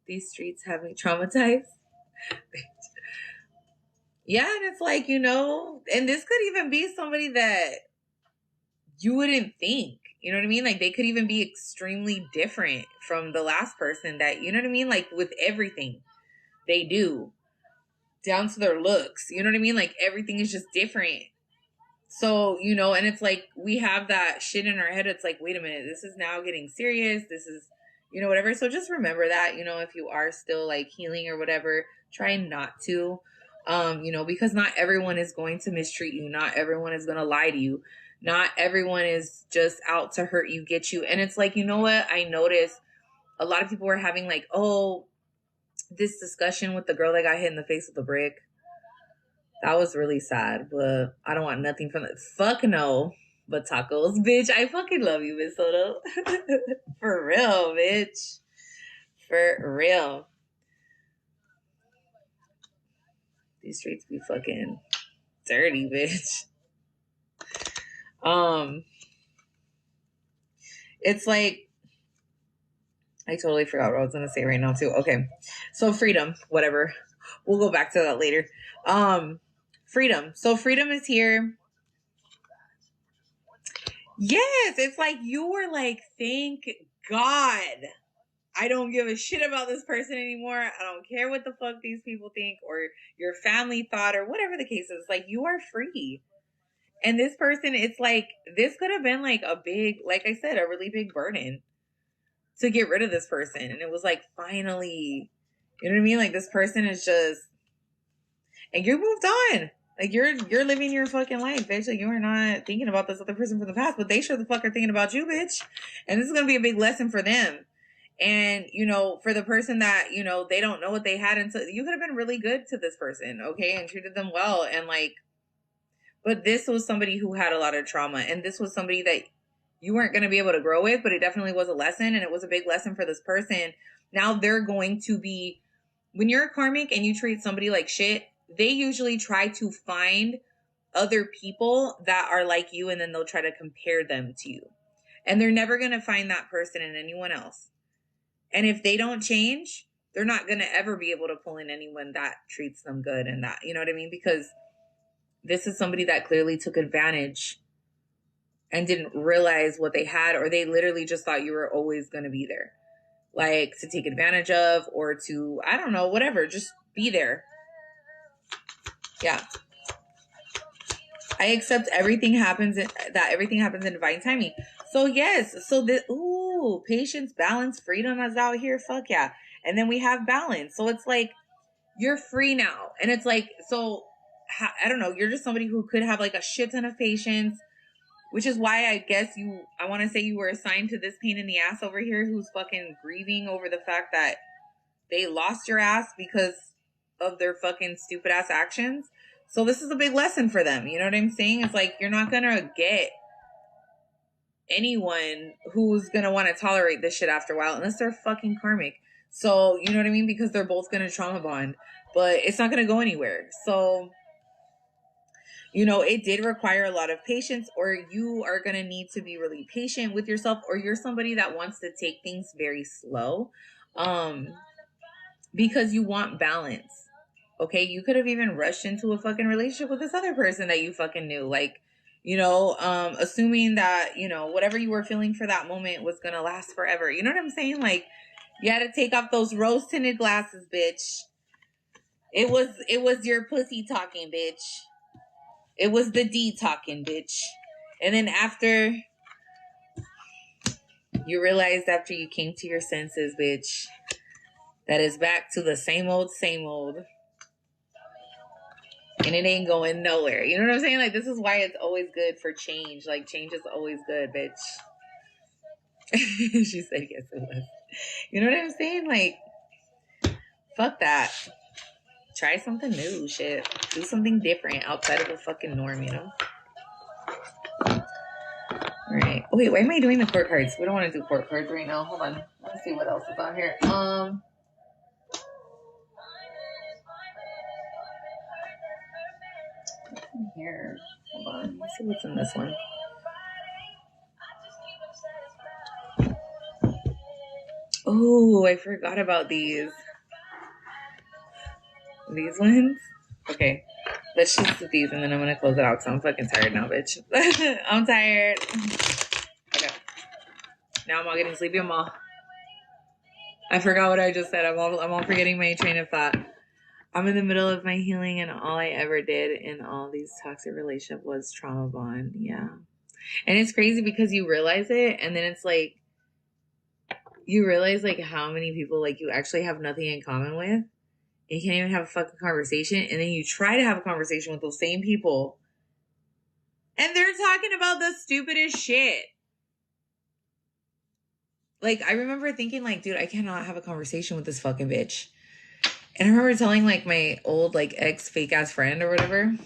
These streets have me traumatized. Yeah. And it's like, and this could even be somebody that you wouldn't think, you know what I mean? Like they could even be extremely different from the last person that, you know what I mean? Like with everything they do down to their looks, you know what I mean? Like everything is just different. So, and it's like, we have that shit in our head. It's like, wait a minute, this is now getting serious. This is, whatever. So just remember that, if you are still like healing or whatever, try not to. Because not everyone is going to mistreat you. Not everyone is going to lie to you. Not everyone is just out to hurt you, get you. And it's like, you know what? I noticed a lot of people were having like, oh, this discussion with the girl that got hit in the face with a brick. That was really sad, but I don't want nothing from it. Fuck no. But tacos, bitch. I fucking love you, Miss Soto. For real, bitch. For real. These streets be fucking dirty, bitch. It's like, I totally forgot what I was gonna say right now too. Okay. So freedom, whatever. We'll go back to that later. Freedom. So freedom is here. Yes, it's like you were like, thank God. I don't give a shit about this person anymore. I don't care what the fuck these people think or your family thought or whatever the case is. Like, you are free. And this person, it's like, this could have been like a big, like I said, a really big burden to get rid of this person. And it was like, finally, you know what I mean? Like, this person is just, and you moved on. Like, you're living your fucking life, bitch. Like, you are not thinking about this other person from the past, but they sure the fuck are thinking about you, bitch. And this is going to be a big lesson for them. And, for the person that, they don't know what they had until you could have been really good to this person, okay, and treated them well. And like, but this was somebody who had a lot of trauma. And this was somebody that you weren't going to be able to grow with, but it definitely was a lesson. And it was a big lesson for this person. Now they're going to be, when you're a karmic and you treat somebody like shit, they usually try to find other people that are like you, and then they'll try to compare them to you. And they're never going to find that person in anyone else. And if they don't change, they're not going to ever be able to pull in anyone that treats them good and that, you know what I mean? Because this is somebody that clearly took advantage and didn't realize what they had, or they literally just thought you were always going to be there. Like, to take advantage of, or to, I don't know, whatever, just be there. Yeah. I accept everything happens in divine timing. So yes, so patience, balance, freedom is out here. Fuck yeah. And then we have balance. So it's like, you're free now. And it's like, so I don't know, you're just somebody who could have like a shit ton of patience, which is why I guess I want to say you were assigned to this pain in the ass over here who's fucking grieving over the fact that they lost your ass because of their fucking stupid ass actions. So this is a big lesson for them. You know what I'm saying? It's like, you're not going to get anyone who's going to want to tolerate this shit after a while unless they're fucking karmic. So, you know what I mean? Because they're both going to trauma bond, but it's not going to go anywhere. So, it did require a lot of patience, or you are going to need to be really patient with yourself, or you're somebody that wants to take things very slow, because you want balance. Okay, you could have even rushed into a fucking relationship with this other person that you fucking knew. Like, assuming that, whatever you were feeling for that moment was going to last forever. You know what I'm saying? Like, you had to take off those rose tinted glasses, bitch. It was your pussy talking, bitch. It was the D talking, bitch. And then after you realized, after you came to your senses, bitch, that is back to the same old, same old. And it ain't going nowhere. You know what I'm saying? Like, this is why it's always good for change. Like, change is always good, bitch. She said yes, it was. You know what I'm saying? Like, fuck that. Try something new, shit. Do something different outside of the fucking norm, Alright. Oh, wait, why am I doing the court cards? We don't want to do court cards right now. Hold on. Let's see what else is on here. What's in here? Hold on. Let's see what's in this one. Oh, I forgot about these. These ones? Okay. Let's just do these and then I'm going to close it out because I'm fucking tired now, bitch. I'm tired. Okay. Now I'm all getting sleepy. I forgot what I just said. I'm all forgetting my train of thought. I'm in the middle of my healing and all I ever did in all these toxic relationships was trauma bond. Yeah. And it's crazy because you realize it and then it's like, you realize like how many people like you actually have nothing in common with. You can't even have a fucking conversation. And then you try to have a conversation with those same people. And they're talking about the stupidest shit. Like, I remember thinking, like, dude, I cannot have a conversation with this fucking bitch. And I remember telling, like, my old, like, ex fake ass friend or whatever.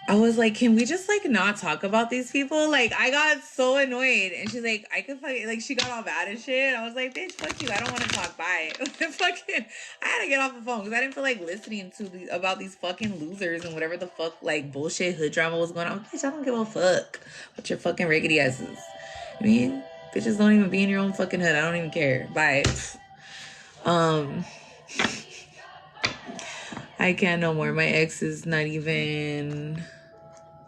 I was like, can we just, like, not talk about these people? Like, I got so annoyed. And she's like, I could fucking, like, she got all bad and shit. I was like, bitch, fuck you. I don't want to talk. Bye. Fucking, I had to get off the phone because I didn't feel like listening to about these fucking losers and whatever the fuck, like, bullshit hood drama was going on. Bitch, I don't give a fuck what your fucking raggedy asses. I mean, bitches don't even be in your own fucking hood. I don't even care. Bye. I can't no more. My ex is not even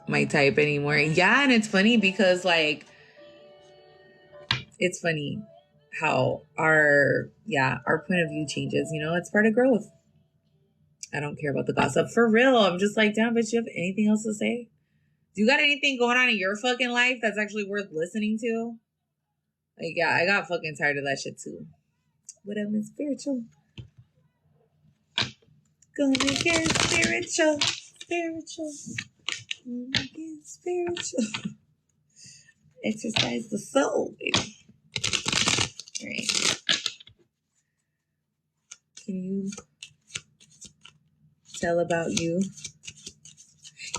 my type anymore. Yeah, and it's funny because, like, it's funny how our point of view changes. You know, it's part of growth. I don't care about the gossip. For real. I'm just like, damn, bitch, you have anything else to say? Do you got anything going on in your fucking life that's actually worth listening to? Like, yeah, I got fucking tired of that shit too. What up, Miss Spiritual? Gonna get spiritual. Spiritual. Gonna get spiritual. Exercise the soul, baby. All right. Can you tell about you?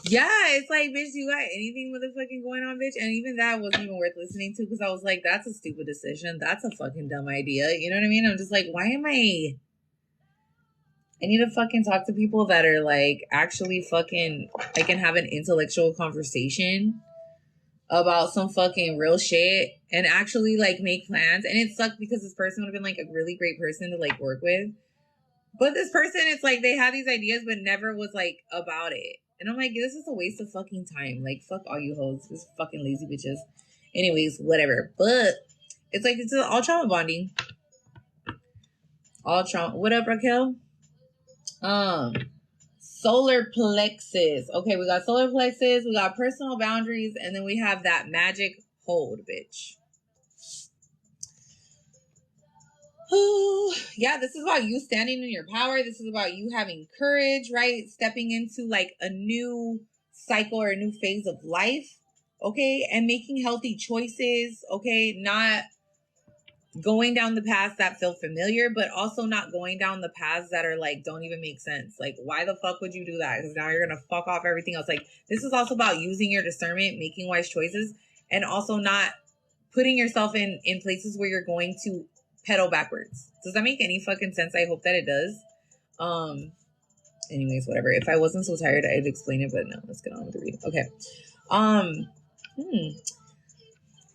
Yeah, it's like, bitch, you got anything motherfucking going on, bitch? And even that wasn't even worth listening to because I was like, that's a stupid decision. That's a fucking dumb idea. You know what I mean? I'm just like, why am I need to fucking talk to people that are like actually fucking, I can have an intellectual conversation about some fucking real shit and actually like make plans. And it sucked because this person would have been like a really great person to like work with. But this person, it's like they had these ideas but never was like about it. And I'm like, this is a waste of fucking time. Like, fuck all you hoes. This fucking lazy bitches. Anyways, whatever. But it's like, it's all trauma bonding. All trauma. What up, Raquel? Solar plexus. Okay, we got solar plexus. We got personal boundaries. And then we have that magic hold, bitch. Yeah, this is about you standing in your power. This is about you having courage, right? Stepping into like a new cycle or a new phase of life, okay? And making healthy choices, okay? Not going down the paths that feel familiar, but also not going down the paths that are like, don't even make sense. Like, why the fuck would you do that? Because now you're going to fuck off everything else. Like, this is also about using your discernment, making wise choices, and also not putting yourself in places where you're going to pedal backwards. Does that make any fucking sense? I hope that it does. Anyways, whatever. If I wasn't so tired, I'd explain it, but no, let's get on with the reading. Okay.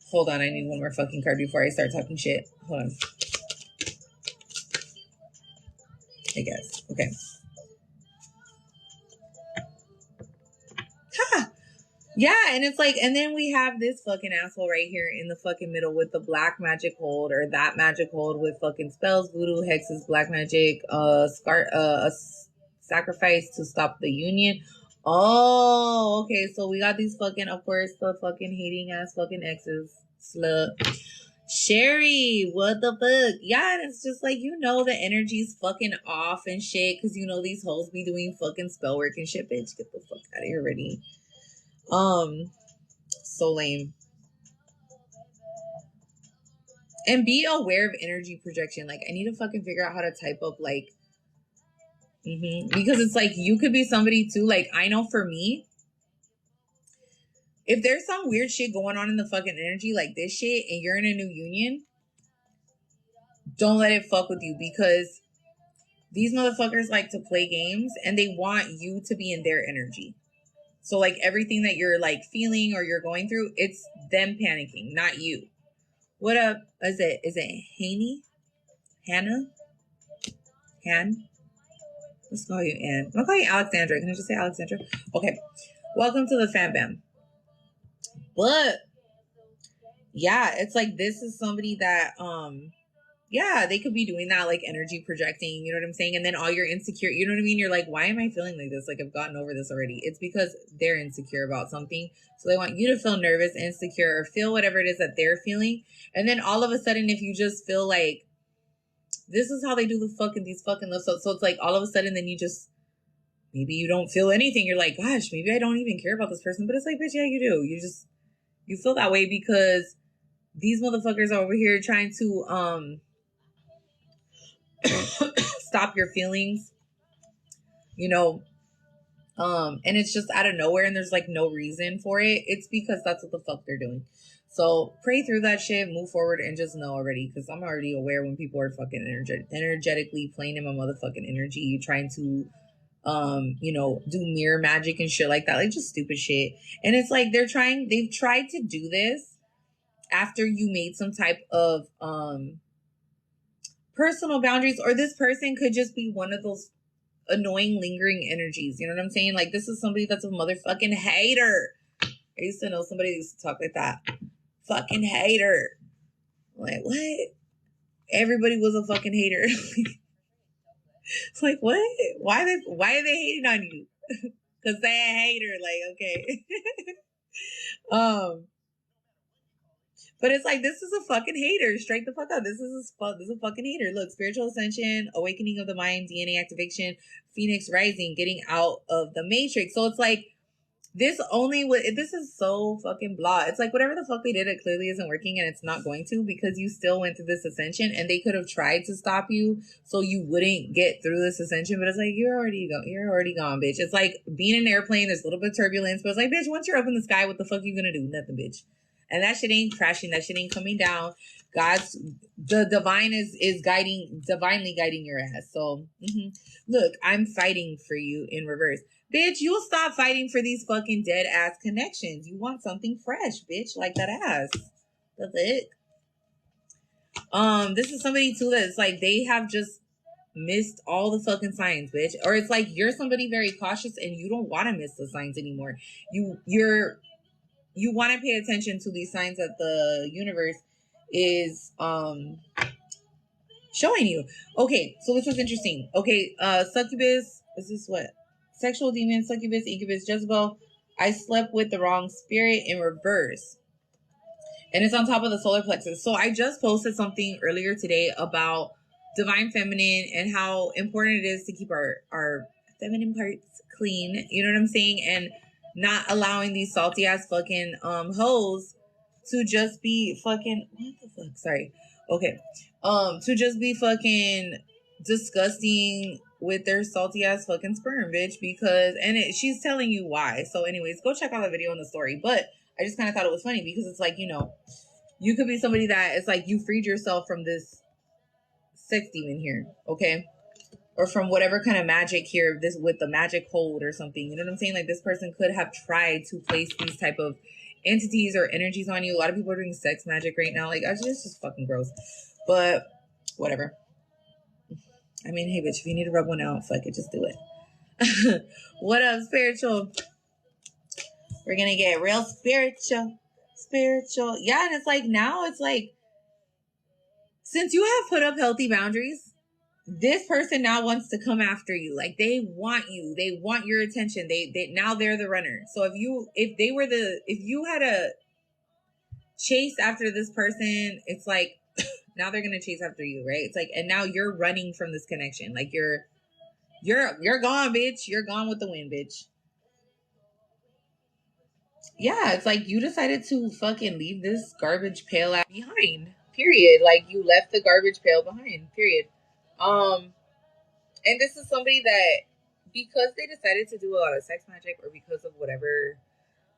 Hold on, I need one more fucking card before I start talking shit. Hold on. I guess. Okay. Ha! Yeah, and it's like, and then we have this fucking asshole right here in the fucking middle with the black magic hold, or that magic hold with fucking spells, voodoo, hexes, black magic, a sacrifice to stop the union. Oh, okay. So we got these fucking, of course, the fucking hating ass fucking exes. Slut. Sherry, what the fuck? Yeah, and it's just like, you know, the energy's fucking off and shit because you know these hoes be doing fucking spell work and shit, bitch. Get the fuck out of here already. So lame. And be aware of energy projection. Like, I need to fucking figure out how to type up like because it's like you could be somebody too. Like, I know for me, if there's some weird shit going on in the fucking energy like this shit and you're in a new union, don't let it fuck with you because these motherfuckers like to play games and they want you to be in their energy. So like everything that you're like feeling or you're going through, it's them panicking, not you. What up? Is it Haney? Hannah? Han? Let's call you Ann. I'm gonna call you Alexandra. Can I just say Alexandra? Okay. Welcome to the Fam Bam. But yeah, it's like this is somebody that yeah, they could be doing that, like energy projecting, you know what I'm saying? And then all you're insecure, you know what I mean? You're like, why am I feeling like this? Like, I've gotten over this already. It's because they're insecure about something. So they want you to feel nervous, insecure, or feel whatever it is that they're feeling. And then all of a sudden, if you just feel like this is how they do these fucking love. So it's like all of a sudden then you just, maybe you don't feel anything. You're like, gosh, maybe I don't even care about this person. But it's like, bitch, yeah, you do. You feel that way because these motherfuckers are over here trying to stop your feelings, you know, and it's just out of nowhere and there's like no reason for it. It's because that's what the fuck they're doing. So pray through that shit, move forward, and just know already, because I'm already aware when people are fucking energetically playing in my motherfucking energy, trying to do mirror magic and shit like that, like just stupid shit. And it's like they've tried to do this after you made some type of personal boundaries, or this person could just be one of those annoying lingering energies. You know what I'm saying? Like, this is somebody that's a motherfucking hater. I used to know somebody that used to talk like that. Fucking hater. Like, what? Everybody was a fucking hater. It's like, what? Why are they hating on you? Because they're a hater. Like, okay. But it's like, this is a fucking hater. Straight the fuck up. This is a fucking hater. Look, spiritual ascension, awakening of the mind, DNA activation, Phoenix rising, getting out of the matrix. So it's like, this is so fucking blah. It's like whatever the fuck they did, it clearly isn't working, and it's not going to, because you still went through this ascension, and they could have tried to stop you so you wouldn't get through this ascension. But it's like, you're already gone, bitch. It's like being in an airplane. There's a little bit of turbulence, but it's like, bitch, once you're up in the sky, what the fuck you gonna do? Nothing, bitch. And that shit ain't crashing. That shit ain't coming down. The divine is divinely guiding your ass. So look, I'm fighting for you in reverse. Bitch, you'll stop fighting for these fucking dead ass connections. You want something fresh, bitch, like that ass. The fuck? This is somebody too that's like, they have just missed all the fucking signs, bitch. Or it's like you're somebody very cautious and you don't want to miss the signs anymore. You want to pay attention to these signs that the universe is showing you. Okay, so this was interesting. Okay, succubus, is this what? Sexual demon, succubus, incubus, Jezebel. I slept with the wrong spirit in reverse. And it's on top of the solar plexus. So I just posted something earlier today about divine feminine and how important it is to keep our feminine parts clean. You know what I'm saying? And not allowing these salty ass fucking hoes to just be fucking, what the fuck? Sorry. Okay. To just be fucking disgusting with their salty ass fucking sperm, bitch, because she's telling you why. So anyways, go check out the video in the story. But I just kind of thought it was funny because it's like, you could be somebody that it's like you freed yourself from this sex demon here, okay? Or from whatever kind of magic here, this with the magic hold or something. You know what I'm saying? Like, this person could have tried to place these type of entities or energies on you. A lot of people are doing sex magic right now. Like, actually, it's just fucking gross. But whatever. I mean, hey, bitch, if you need to rub one out, fuck it, just do it. What up, spiritual? We're gonna get real spiritual. Yeah, and it's like, now it's like, since you have put up healthy boundaries, this person now wants to come after you. Like, they want you. They want your attention. They now they're the runner. So if you had a chase after this person, it's like now they're gonna chase after you, right? It's like, and now you're running from this connection. Like, you're gone, bitch. You're gone with the wind, bitch. Yeah, it's like you decided to fucking leave this garbage pail behind. Period. Like, you left the garbage pail behind. Period. And this is somebody that, because they decided to do a lot of sex magic, or because of whatever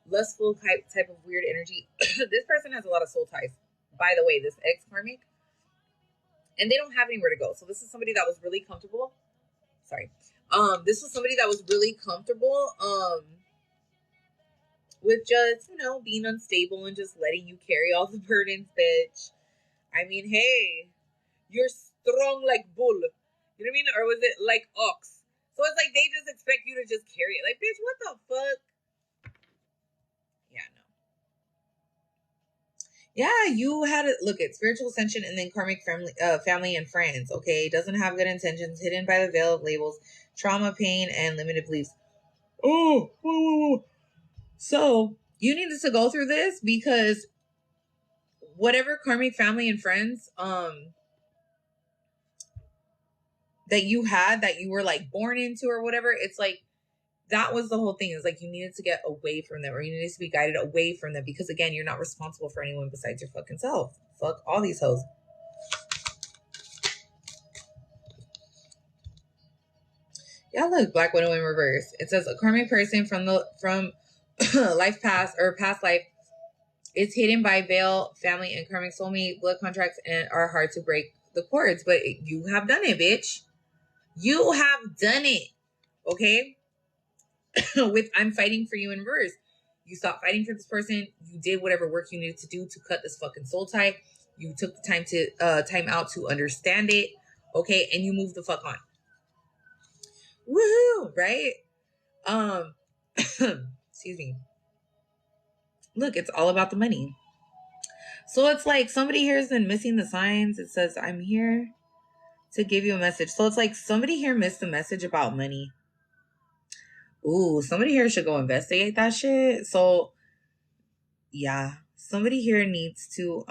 lustful type of weird energy, this person has a lot of soul ties. By the way, this ex-karmic, and they don't have anywhere to go. So this is somebody that was really comfortable. Sorry. This was somebody that was really comfortable, with just, being unstable and just letting you carry all the burdens, bitch. I mean, hey, you're strong like bull. You know what I mean? Or was it like ox? So it's like they just expect you to just carry it. Like, bitch, what the fuck? Yeah, no. Yeah, you had to look at spiritual ascension and then karmic family and friends. Okay, doesn't have good intentions, hidden by the veil of labels, trauma, pain, and limited beliefs. Oh, whoa. So you needed to go through this because whatever karmic family and friends that you had, that you were like born into or whatever. It's like, that was the whole thing. Is like, you needed to get away from them, or you needed to be guided away from them, because again, you're not responsible for anyone besides your fucking self. Fuck all these hoes. Yeah, look, Black Widow in reverse. It says a karmic person from life past or past life is hidden by veil, family, and karmic soulmate blood contracts, and are hard to break the cords. But you have done it, bitch. You have done it. Okay? With I'm fighting for you in reverse. You stopped fighting for this person. You did whatever work you needed to do to cut this fucking soul tie. You took the time out to understand it. Okay? And you moved the fuck on. Woohoo! Right? Excuse me. Look, it's all about the money. So it's like somebody here has been missing the signs. It says, I'm here to give you a message. So it's like somebody here missed the message about money. Ooh, somebody here should go investigate that shit. So yeah, somebody here needs to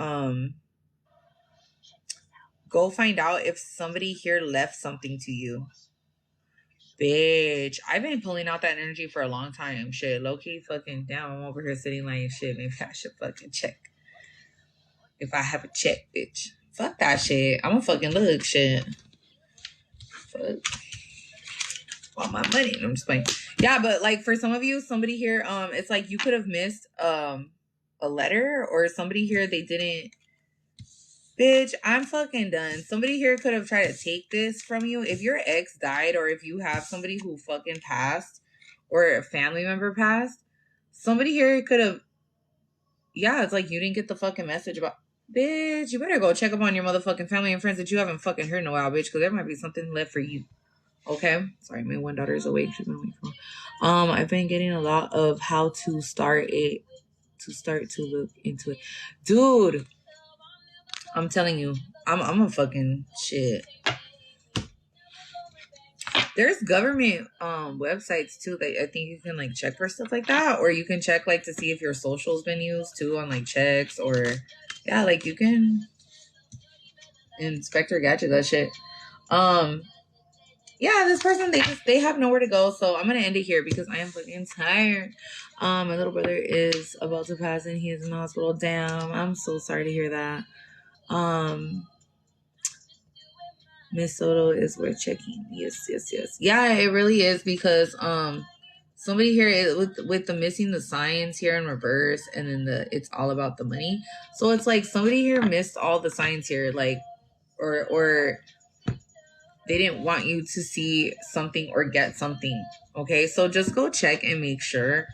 go find out if somebody here left something to you. Bitch, I've been pulling out that energy for a long time. Shit, low-key fucking down. I'm over here sitting like, shit, maybe I should fucking check. If I have a check, bitch. Fuck that shit. I'm gonna fucking look, shit. Fuck. All my money. I'm just playing. Yeah, but like for some of you, somebody here, it's like you could have missed a letter, or somebody here, they didn't. Bitch, I'm fucking done. Somebody here could have tried to take this from you. If your ex died, or if you have somebody who fucking passed, or a family member passed, somebody here could have. Yeah, it's like you didn't get the fucking message about. Bitch, you better go check up on your motherfucking family and friends that you haven't fucking heard in a while, bitch, because there might be something left for you. Okay? Sorry, my one daughter is awake. She's been awake for I've been getting a lot of how to start to look into it. Dude, I'm telling you, I'm a fucking shit. There's government websites too that I think you can like check for stuff like that, or you can check like to see if your social's been used too on like checks, or yeah, like you can Inspector Gadget that shit. Yeah, this person, they have nowhere to go, so I'm gonna end it here because I am fucking tired. My little brother is about to pass and he is in the hospital. Damn, I'm so sorry to hear that. Miss Soto is worth checking. Yes. Yeah, it really is, because somebody here is, with the missing the signs here in reverse, and then it's all about the money. So it's like somebody here missed all the signs here, like or they didn't want you to see something or get something. Okay, so just go check and make sure.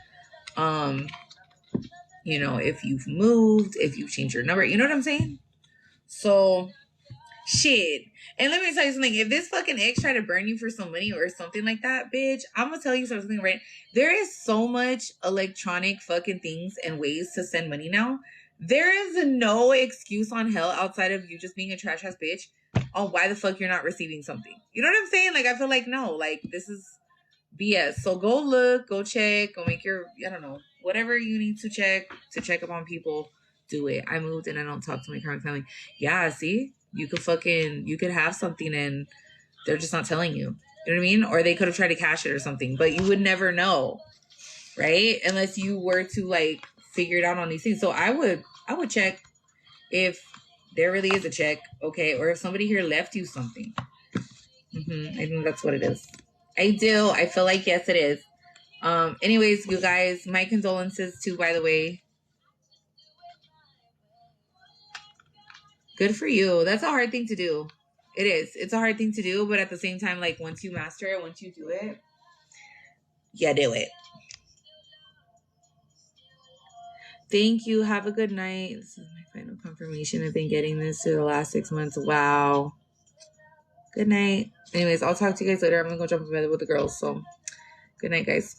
You know, if you've moved, if you've changed your number, you know what I'm saying? So shit. And let me tell you something. If this fucking ex tried to burn you for some money or something like that, bitch, I'm gonna tell you something right. There is so much electronic fucking things and ways to send money now. There is no excuse on hell outside of you just being a trash ass bitch on why the fuck you're not receiving something. You know what I'm saying? Like, I feel like, no, like, this is BS. So go look, go check, go make your, I don't know, whatever you need to check up on people, do it. I moved and I don't talk to my current family. Yeah, see? You could have something and they're just not telling you. You know what I mean? Or they could have tried to cash it or something, but you would never know, right? Unless you were to like figure it out on these things. So I would check if there really is a check, okay? Or if somebody here left you something. I think that's what it is. I do. I feel like, yes, it is. Anyways, you guys, my condolences too, by the way. Good for you. That's a hard thing to do. It is. It's a hard thing to do, but at the same time, like, once you master it, once you do it, yeah, do it. Thank you. Have a good night. This is my final confirmation. I've been getting this for the last 6 months. Wow. Good night. Anyways, I'll talk to you guys later. I'm going to go jump in bed with the girls. So, good night, guys.